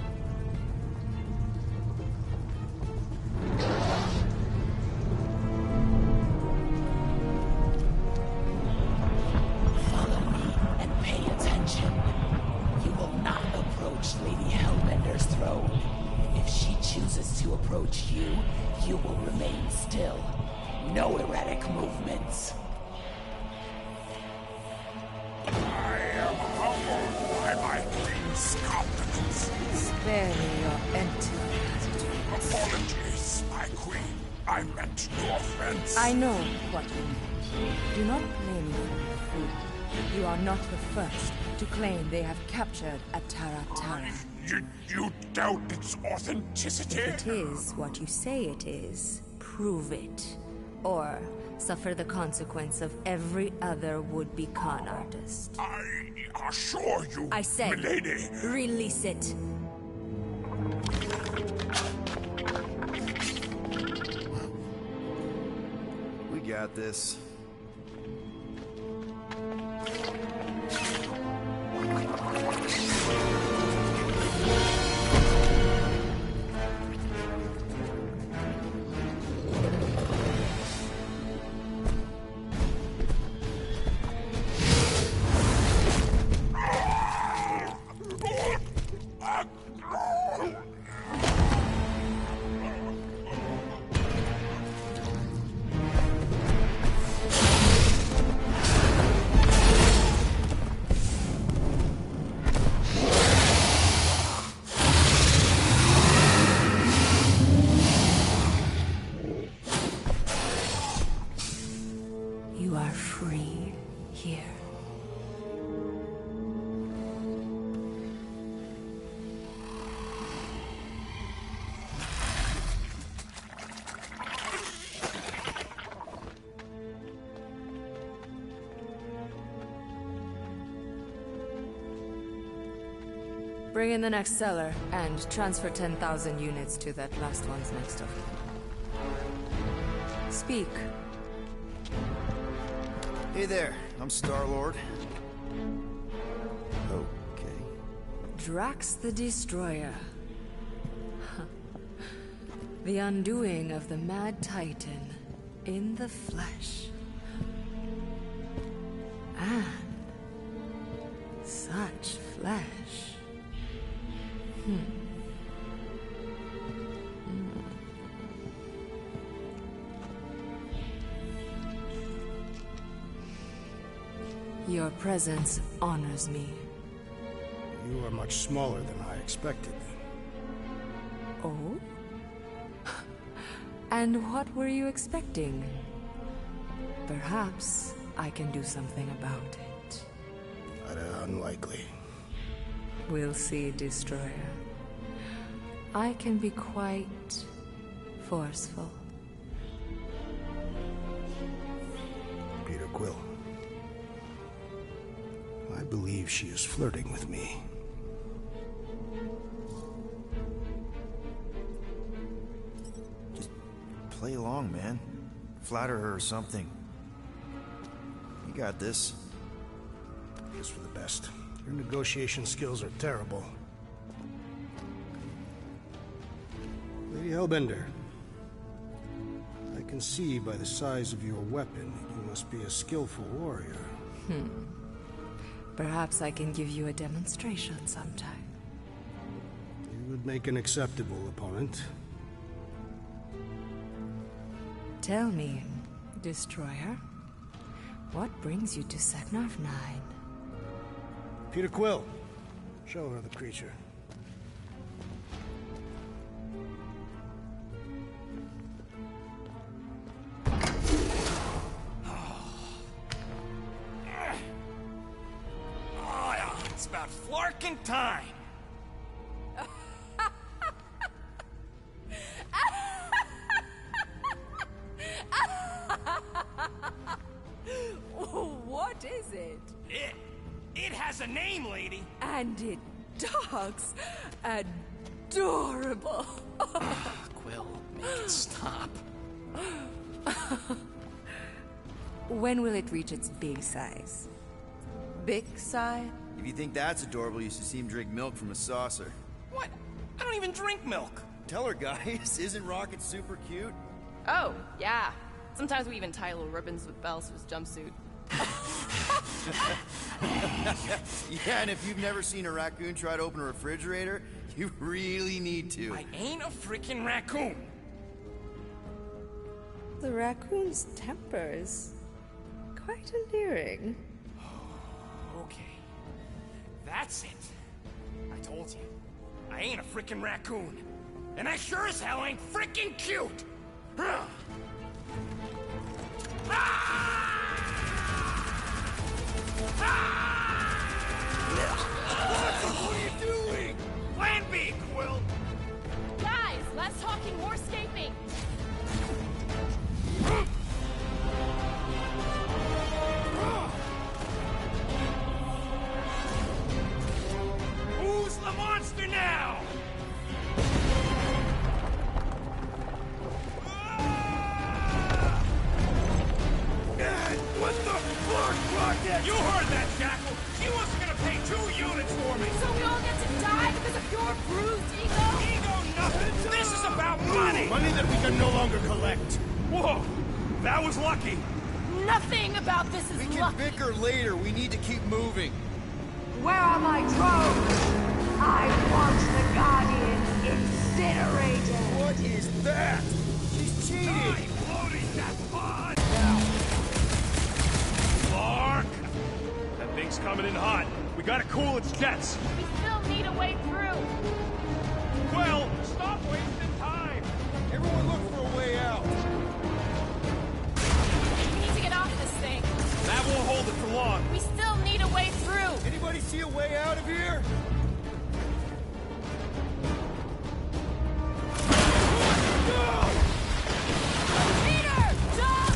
Once you approach you, you will remain still. No erratic movements. I am humbled by my queen's compliments. Spare me your empty gratitude. Apologies, my queen. I meant no offense. I know what you meant. Do not blame me for your food. You are not the first to claim they have captured Atara Tara. You doubt its authenticity? If it is what you say it is, prove it. Or suffer the consequence of every other would-be con artist. I assure you, I said, milady. Release it. We got this. You are free here. Bring in the next seller and transfer 10,000 units to that last one's next of kin. Speak. Hey there, I'm Star-Lord. Okay. Drax the Destroyer. The undoing of the Mad Titan in the flesh. And such flesh. Your presence honors me. You are much smaller than I expected. Oh? And what were you expecting? Perhaps I can do something about it. Unlikely. We'll see, Destroyer. I can be quite forceful. Peter Quill. I believe she is flirting with me. Just play along, man. Flatter her or something. You got this. Guess for the best. Your negotiation skills are terrible. Lady Hellbender. I can see by the size of your weapon that you must be a skillful warrior. Perhaps I can give you a demonstration sometime. You would make an acceptable opponent. Tell me, Destroyer, what brings you to Seknarf 9? Peter Quill. Show her the creature. It's about flarking time. What is it? It has a name, lady. And it talks adorable. Quill, make it stop. When will it reach its big size? Big size? If you think that's adorable, you should see him drink milk from a saucer. What? I don't even drink milk. Tell her, guys. Isn't Rocket super cute? Oh, yeah. Sometimes we even tie little ribbons with bells to his jumpsuit. Yeah, and if you've never seen a raccoon try to open a refrigerator, you really need to. I ain't a freaking raccoon. The raccoon's temper is quite endearing. Okay. That's it. I told you. I ain't a freaking raccoon. And I sure as hell ain't freaking cute! Ah! What are you doing? Plan B, Quill! Guys, less talking, more escaping. Who's the monster now? What the fuck, Rocket? You heard that, Jackal! She wasn't gonna pay 2 units for me! So we all get to die because of your bruised ego? Ego nothing! This is about money! Money that we can no longer collect. Whoa! That was lucky! Nothing about this is We can lucky. bicker later. We need to keep moving. Where are my drones? I want the Guardian incinerated. What is that? She's cheating. Loading that pod! Clark! That thing's coming in hot. We gotta cool its jets. We still need a way through. Well, stop wasting time! Everyone look for a way out. We need to get off this thing. That won't hold it for long. We still need a way through. Anybody see a way out of here? Peter! Jump!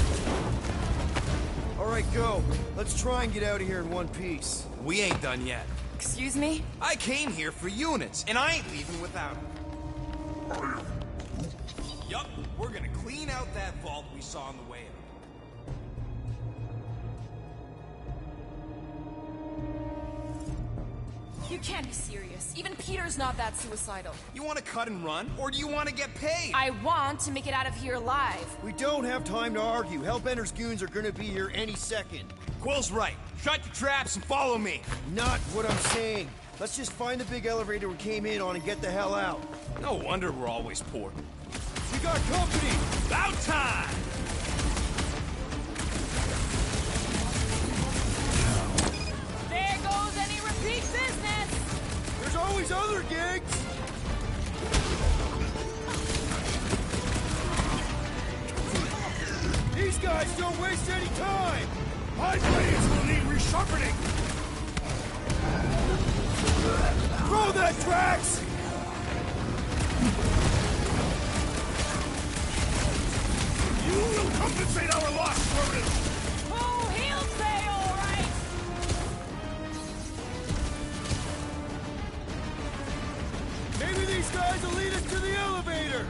All right, go. Let's try and get out of here in one piece. We ain't done yet. Excuse me? I came here for units, and I ain't leaving without them. Yup, we're gonna clean out that vault we saw on the way up. You can't be serious. Even Peter's not that suicidal. You wanna cut and run, or do you wanna get paid? I want to make it out of here alive. We don't have time to argue. Hellbender's goons are gonna be here any second. Quill's right. Shut your traps and follow me. Not what I'm saying. Let's just find the big elevator we came in on and get the hell out. No wonder we're always poor. We got company! About time! There goes any repeat business. There's always other gigs! These guys don't waste any time! My blades will need resharpening! Throw that, Drax! You will compensate our loss, Rodent! Oh, he'll say all right. Maybe these guys will lead us to the elevator!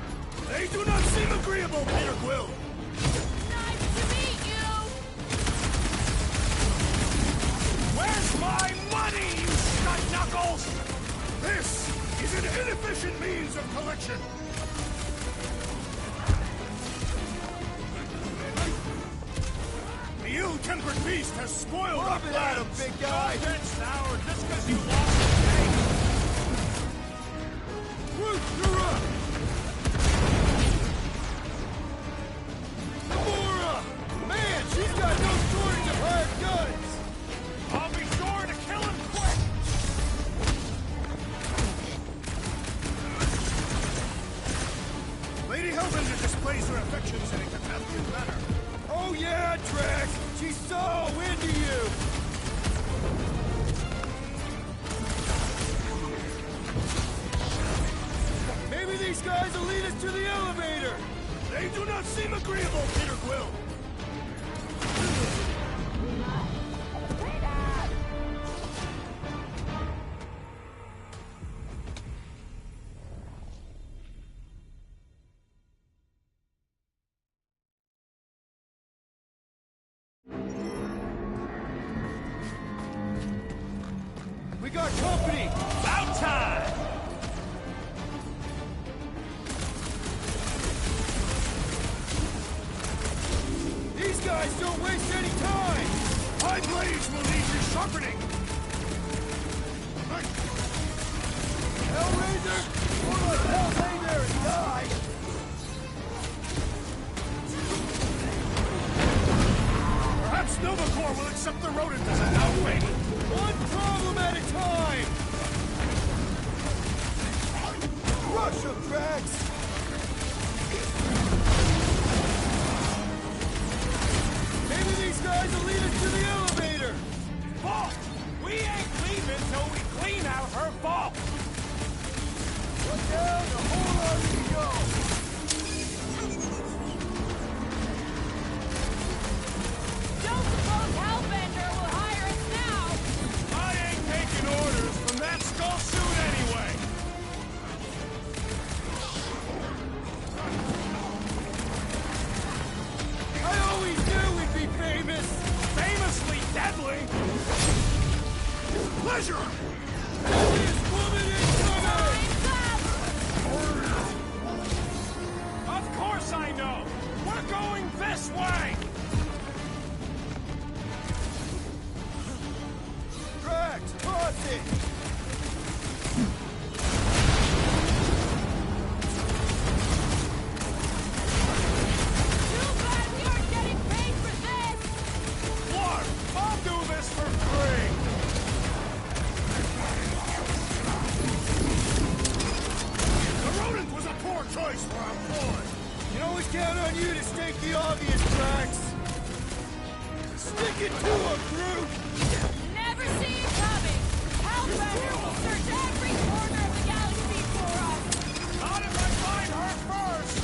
They do not seem agreeable, Peter Quill! Nice to meet you. Where's my money, you snot knuckles? This is an inefficient means of collection! The ill-tempered beast has spoiled our Rub it at him, plans! big guy! Don't get sour just because you lost the case. Groot, you're up! Gamora! Man, she's got no shortage of hired guns! I'll be sure to kill him quick! Lady Hellbender displays her affections in a Cathallian manner. Oh yeah, Drax! She's so into you! Maybe these guys will lead us to the elevator! They do not seem agreeable, Peter Quill! We got company! About time! These guys don't waste any time! My blades will need Sharpening! Hellraiser! Hellraiser and die! Perhaps Nova Corps will accept the rodent as an outweight. One problem at a time! Rush him, Drax! Maybe these guys will lead us to the elevator! Vault! We ain't leaving till we clean out her vault! Look down, the whole army to go! Don't suppose Hellbender will hire us now? I ain't taking orders from that skull suit anyway! I always knew we'd be famous! Famously deadly! Pleasure! This woman is coming! Of course I know! We're going this way! Drax, toss it! Too bad we aren't getting paid for this! Clark, I'll do this for free! The rodent was a poor choice for our boy. You can always count on you to state the obvious, Drax! Stick it to him, Groot! Never see it coming! Hellbender will search every corner of the galaxy for us! Not if I find her first!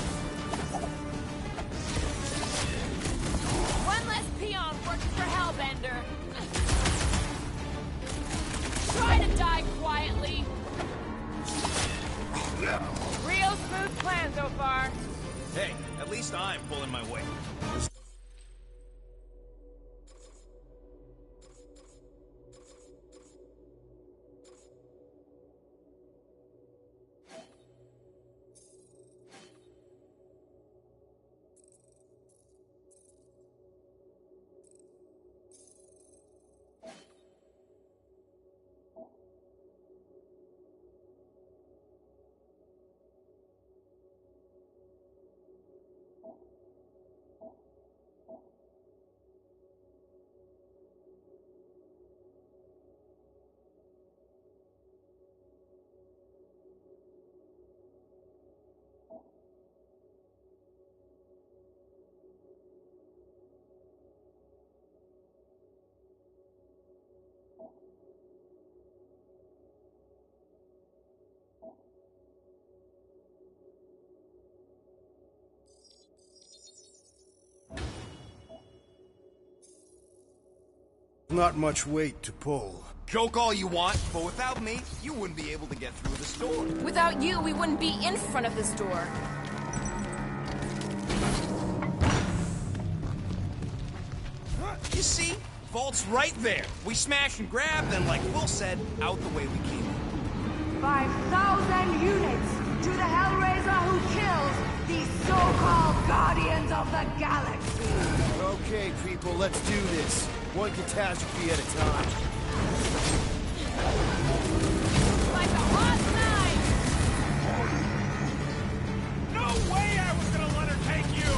One less peon working for Hellbender. Try to die quietly. Real smooth plan so far. Hey, at least I'm pulling my weight. Not much weight to pull. Joke all you want, but without me, you wouldn't be able to get through the store. Without you, we wouldn't be in front of this door. You see? Vault's right there. We smash and grab, then like Will said, out the way we came in. 5,000 units to the Hellraiser who kills these so-called Guardians of the Galaxy. Okay, people, let's do this. One catastrophe at a time. Like a hot knife! No way I was gonna let her take you!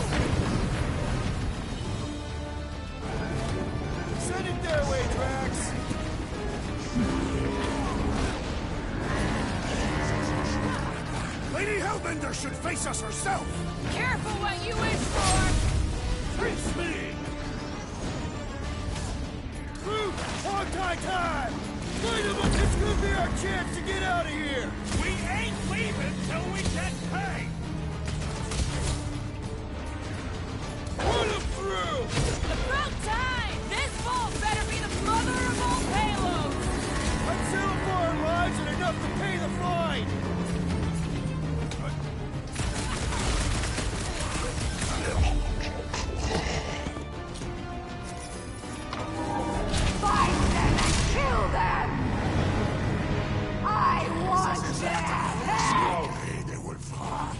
Send it their way, Drax! Lady Hellbender should face us herself! Careful what you wish for! Face me! Groot, hog-tie time! Fight him up! This could be our chance to get out of here! We ain't leaving till we get paid! Run him through! About time! This vault better be the mother of all payloads! I'm selling foreign lives and enough to pay the fine! Find them and kill them! I want their head! Slowly they will fall.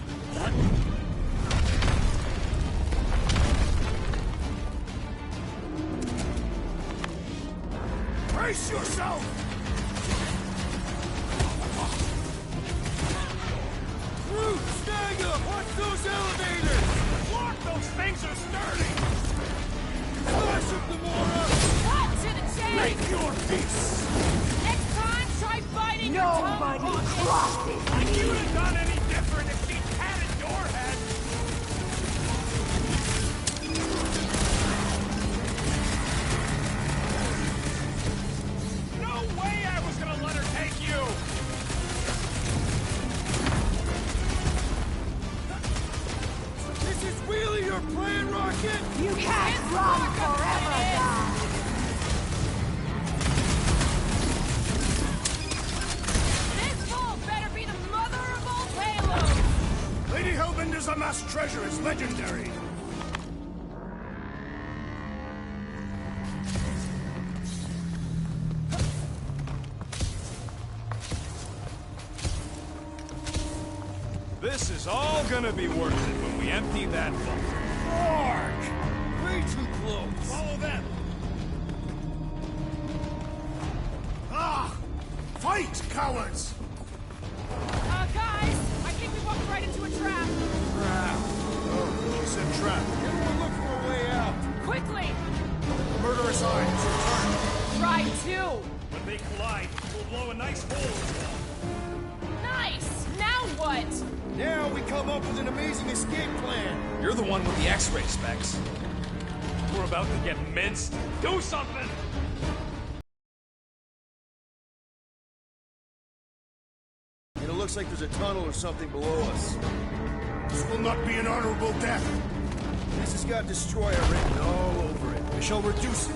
Cut to the chase! Make your peace! Next time, try biting your Nobody tongue. crosses Like you me! would have done any different if she patted your head. No way I was gonna let her take you! This is really your plan, Rocket? You can't run forever, Doc! This fool better be the mother of all payloads! Lady Hellbender's amassed treasure is legendary. This is all gonna be worth it when we empty that vault. Mark! Way too close. Follow them. Ah! Fight, cowards! Guys, I think we walked right into a trap. Oh, she said trap. Everyone look for a way out. Quickly! Murderous eyes, return. Try to! When they collide, we'll blow a nice hole in the wall. Nice! Now what? Now we come up with an amazing escape plan. You're the one with the X-ray specs. We're about to get minced. Do something! And it looks like there's a tunnel or something below us. This will not be an honorable death. This has got destroyer written all over it. We shall reduce it.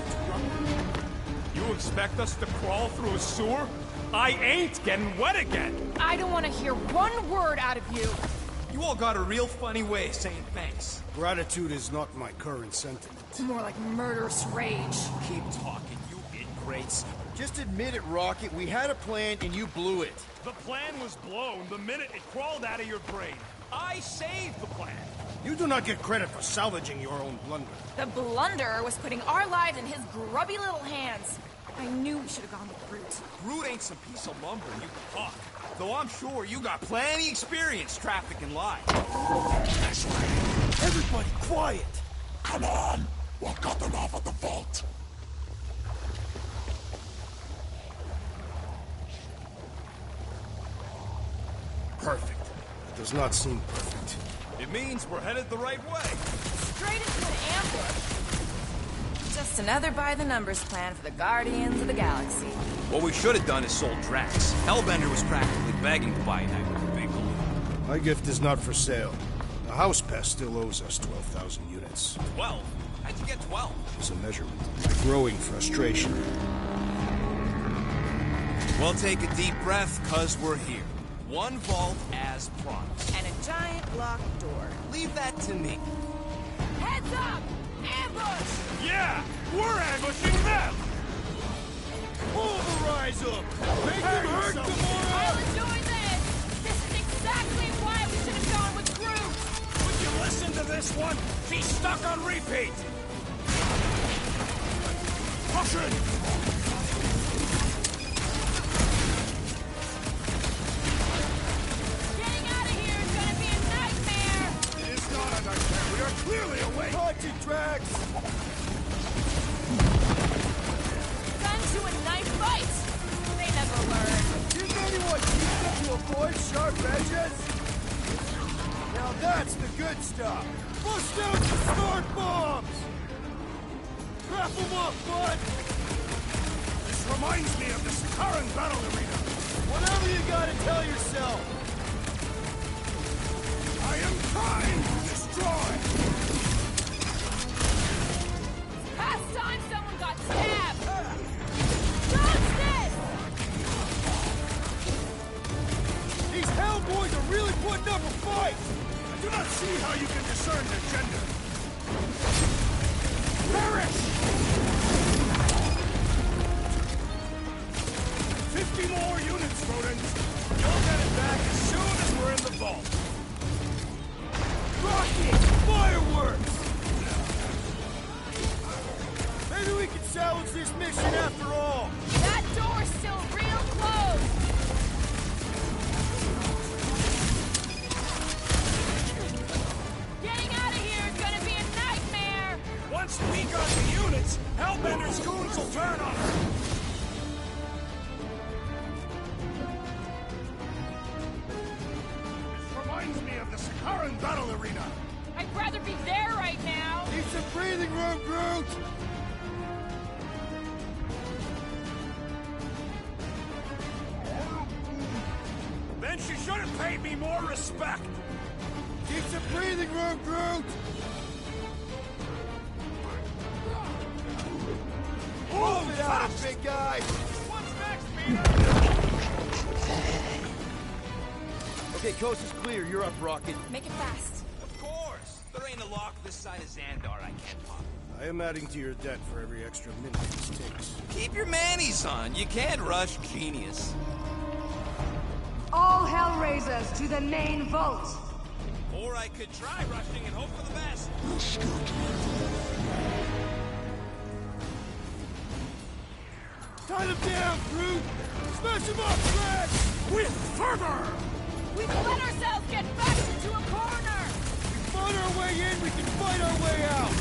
You expect us to crawl through a sewer? I ain't getting wet again! I don't want to hear one word out of you. You all got a real funny way of saying thanks. Gratitude is not my current sentiment. It's more like murderous rage. Keep talking, you ingrates. Just admit it, Rocket. We had a plan and you blew it. The plan was blown the minute it crawled out of your brain. I saved the plan. You do not get credit for salvaging your own blunder. The blunder was putting our lives in his grubby little hands. I knew we should have gone with Groot. Groot ain't some piece of lumber you can talk. Though I'm sure you got plenty experience trafficking lies. This way. Everybody quiet. Come on. We'll cut them off at the vault. Perfect. It does not seem perfect. It means we're headed the right way. Straight into an ambush. Just another by-the-numbers plan for the Guardians of the Galaxy. What we should have done is sold Drax. Hellbender was practically begging to buy that with a big balloon. My gift is not for sale. The house pest still owes us 12,000 units. 12? How'd you get 12? It's a measurement. My growing frustration. Well, take a deep breath, cause we're here. One vault as promised. And a giant locked door. Leave that to me. Heads up! Ambush! Yeah! We're ambushing them! Pulverize them! Make them hurt, Gamora! I'll enjoy this! This is exactly why we should have gone with Groot! Would you listen to this one? She's stuck on repeat! Caution! Getting out of here is gonna be a nightmare! It is not a nightmare. We are clearly awake. Punch it, Drax. Done to a knife fight! They never learn. Did anyone teach them to avoid sharp edges? Now that's the good stuff. Bust out the smart bombs. Wrap them up, bud. This reminds me of the Sakaran battle arena. Whatever you gotta tell yourself. I am trying to destroy. Past time someone got stabbed! Dodge this! These Hellboys are really putting up a fight. I do not see how you can discern their gender. Perish! 50 more units, rodents. You'll get it back as soon as we're in the vault. Rockets! Fireworks! Maybe we can salvage this mission after all. That door's still real close! Getting out of here is gonna be a nightmare! Once we got the units, help Sakaran battle arena! I'd rather be there right now! Need some breathing room, Groot! Then she should have paid me more respect! Keep some breathing room, Groot! Move it out, big guy! What's next, Peter? Okay, coast is clear. You're up, Rocket. Make it fast. Of course! There ain't a lock this side of Xandar I can't pop. I am adding to your debt for every extra minute this takes. Keep your manis on. You can't rush genius. All Hellraisers to the main vault! Or I could try rushing and hope for the best. Tie them down, Groot! Smash them up, Drax! With fervor! We've let ourselves get backed into a corner! We fought our way in, we can fight our way out!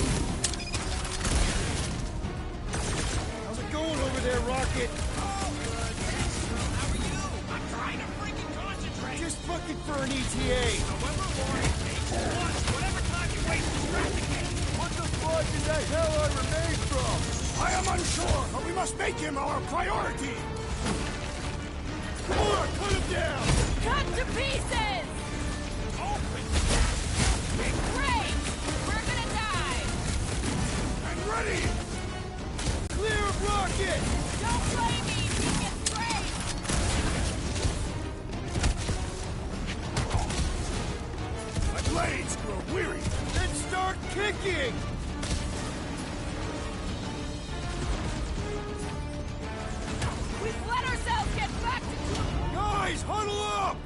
How's it going over there, Rocket? Oh, good. How are you? I'm trying to freaking concentrate. Just fucking for an ETA! However long it takes, plus whatever time you waste distracting me. What the fuck is that hell I remain from? I am unsure, but we must make him our priority! Come on, cut him down! Cut to pieces! Open! Great! We're gonna die! I'm ready! Clear of Rocket! Don't blame me! Think it's great! My blades grow weary! Then start kicking! We've let ourselves get backed into a Guys, huddle up!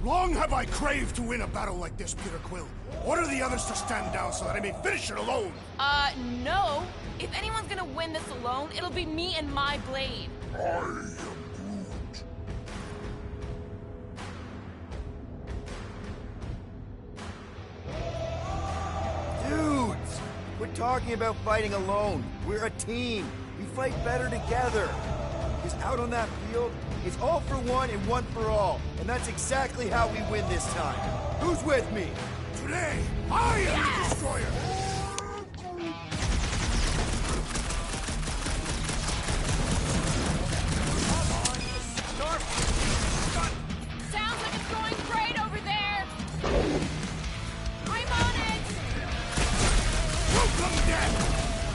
Long have I craved to win a battle like this, Peter Quill. Order the others to stand down so that I may finish it alone. No. If anyone's gonna win this alone, it'll be me and my blade. Dudes! We're talking about fighting alone. We're a team. We fight better together. Because out on that field, it's all for one and one for all. And that's exactly how we win this time. Who's with me? Today, I am the Destroyer! Sounds like it's going great over there! I'm on it! Welcome, Death!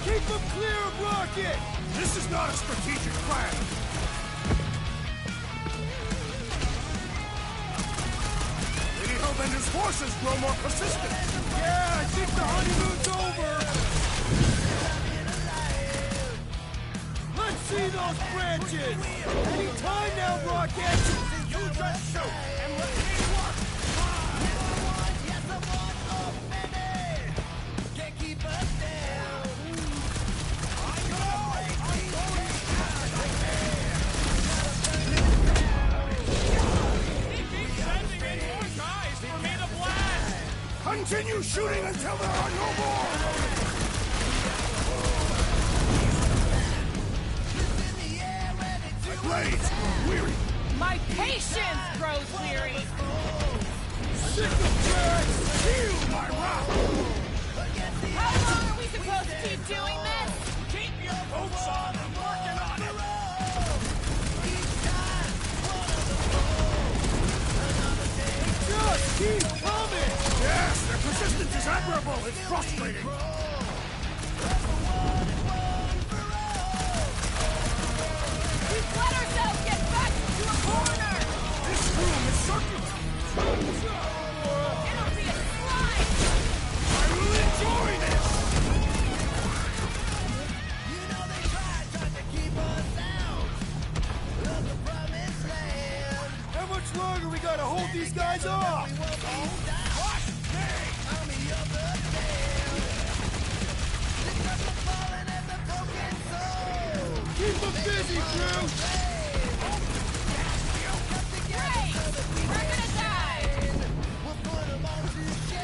Keep them clear of Rocket! This is not a strategic plan! Lady Hellbender's forces grow more persistent! Yeah, I think the honeymoon's over! Let's see those branches! Any time now, Rocket! You just shoot and let me work. Continue shooting until there are no more! My blades grow weary! My patience grows weary! Sick of Drax! Feel my wrath! How long are we supposed to keep doing this? Keep your boots on. I'm working on it. Just keep coming! Yes, their persistence is admirable! It's frustrating! We've let ourselves get backed into a corner! This room is circular! It'll be a slide! I will enjoy this! How much longer we gotta hold these guys off? Keep them busy, Groot! Great! We're gonna die!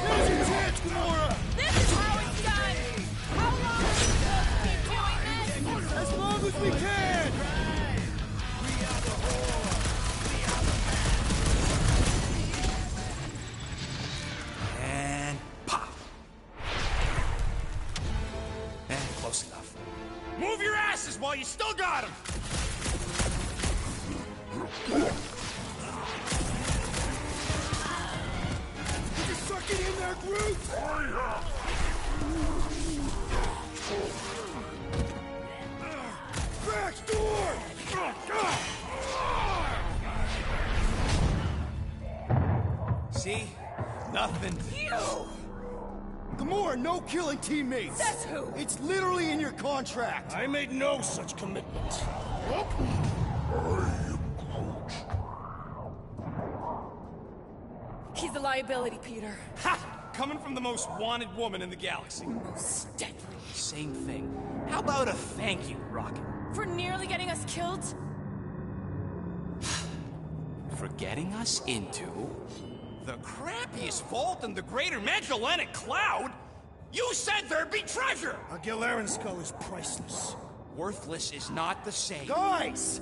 Now's your chance, Gamora! This is how it's done! How long are we supposed to keep doing this? As long as we can! your asses while you still got them! Just suck it in there, Groot! Back door! See? Nothing. You! Gamora, no killing teammates! Says who? It's literally in your contract! I made no such commitment. He's a liability, Peter. Ha! Coming from the most wanted woman in the galaxy. Most deadly. Same thing. How about a thank you, Rocket? For nearly getting us killed? For getting us into the crappiest vault in the greater Magellanic Cloud? You said there'd be treasure! A Gilarian skull is priceless. Worthless is not the same. Guys!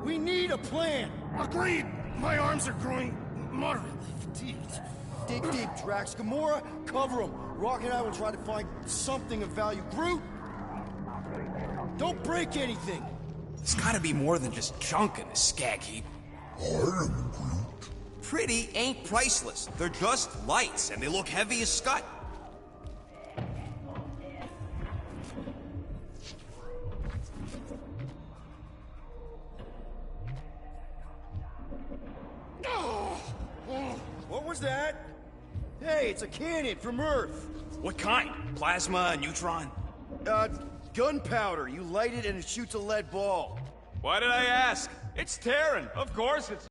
We need a plan! Agreed! My arms are growing moderately fatigued. Dig deep, Drax. Gamora, cover him. Rock and I will try to find something of value. Groot, don't break anything. There's gotta be more than just junk in the skag heap. Pretty ain't priceless. They're just lights, and they look heavy as scut. What was that? Hey, it's a cannon from Earth. What kind? Plasma, neutron? Gunpowder. You light it and it shoots a lead ball. Why did I ask? It's Terran. Of course it's...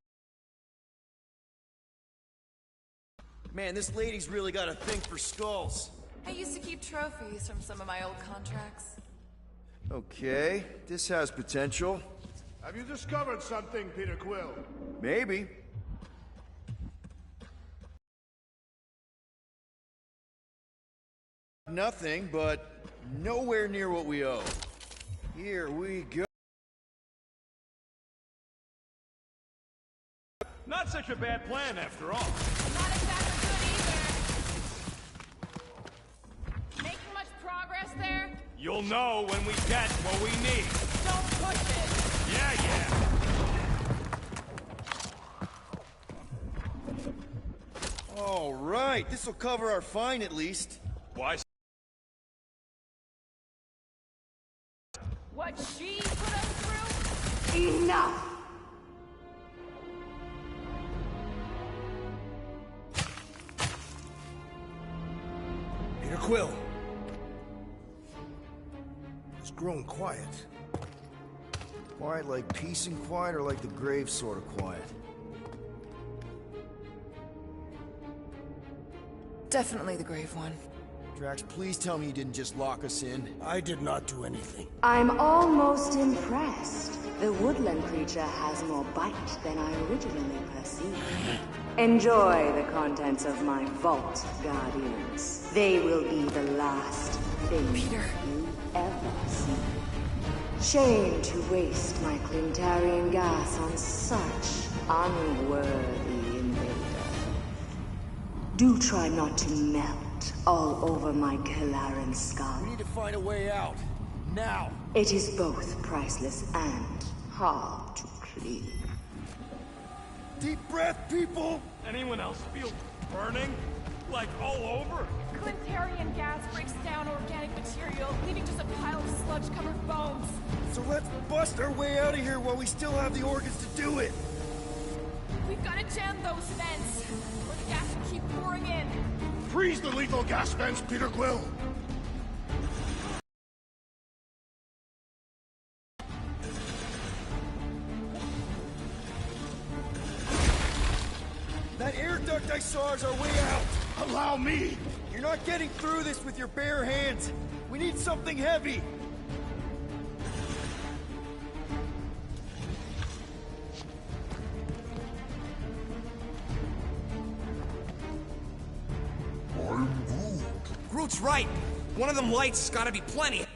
Man, this lady's really got a thing for skulls. I used to keep trophies from some of my old contracts. Okay, this has potential. Have you discovered something, Peter Quill? Maybe. Nothing, but nowhere near what we owe. Here we go. Not such a bad plan after all. Not exactly good either. Making much progress there? You'll know when we get what we need. Don't push it. Yeah. All right, this will cover our fine at least. Why? What she put us through? Enough! Peter Quill. It's grown quiet. Quiet like peace and quiet, or like the grave sort of quiet? Definitely the grave one. Drax, please tell me you didn't just lock us in. I did not do anything. I'm almost impressed. The woodland creature has more bite than I originally perceived. Enjoy the contents of my vault, Guardians. They will be the last thing you ever see. Shame to waste my Clintarian gas on such unworthy invader. Do try not to melt all over my Gilarian skull. We need to find a way out. Now. It is both priceless and hard to clean. Deep breath, people! Anyone else feel burning? Like all over? Clintarian gas breaks down organic material, leaving just a pile of sludge-covered bones. So let's bust our way out of here while we still have the organs to do it. We've got to jam those vents, or the gas will keep pouring in. Freeze the lethal gas vents, Peter Quill! That air duct I saw is our way out. Allow me! You're not getting through this with your bare hands. We need something heavy. Groot's right. One of them lights has gotta be plenty.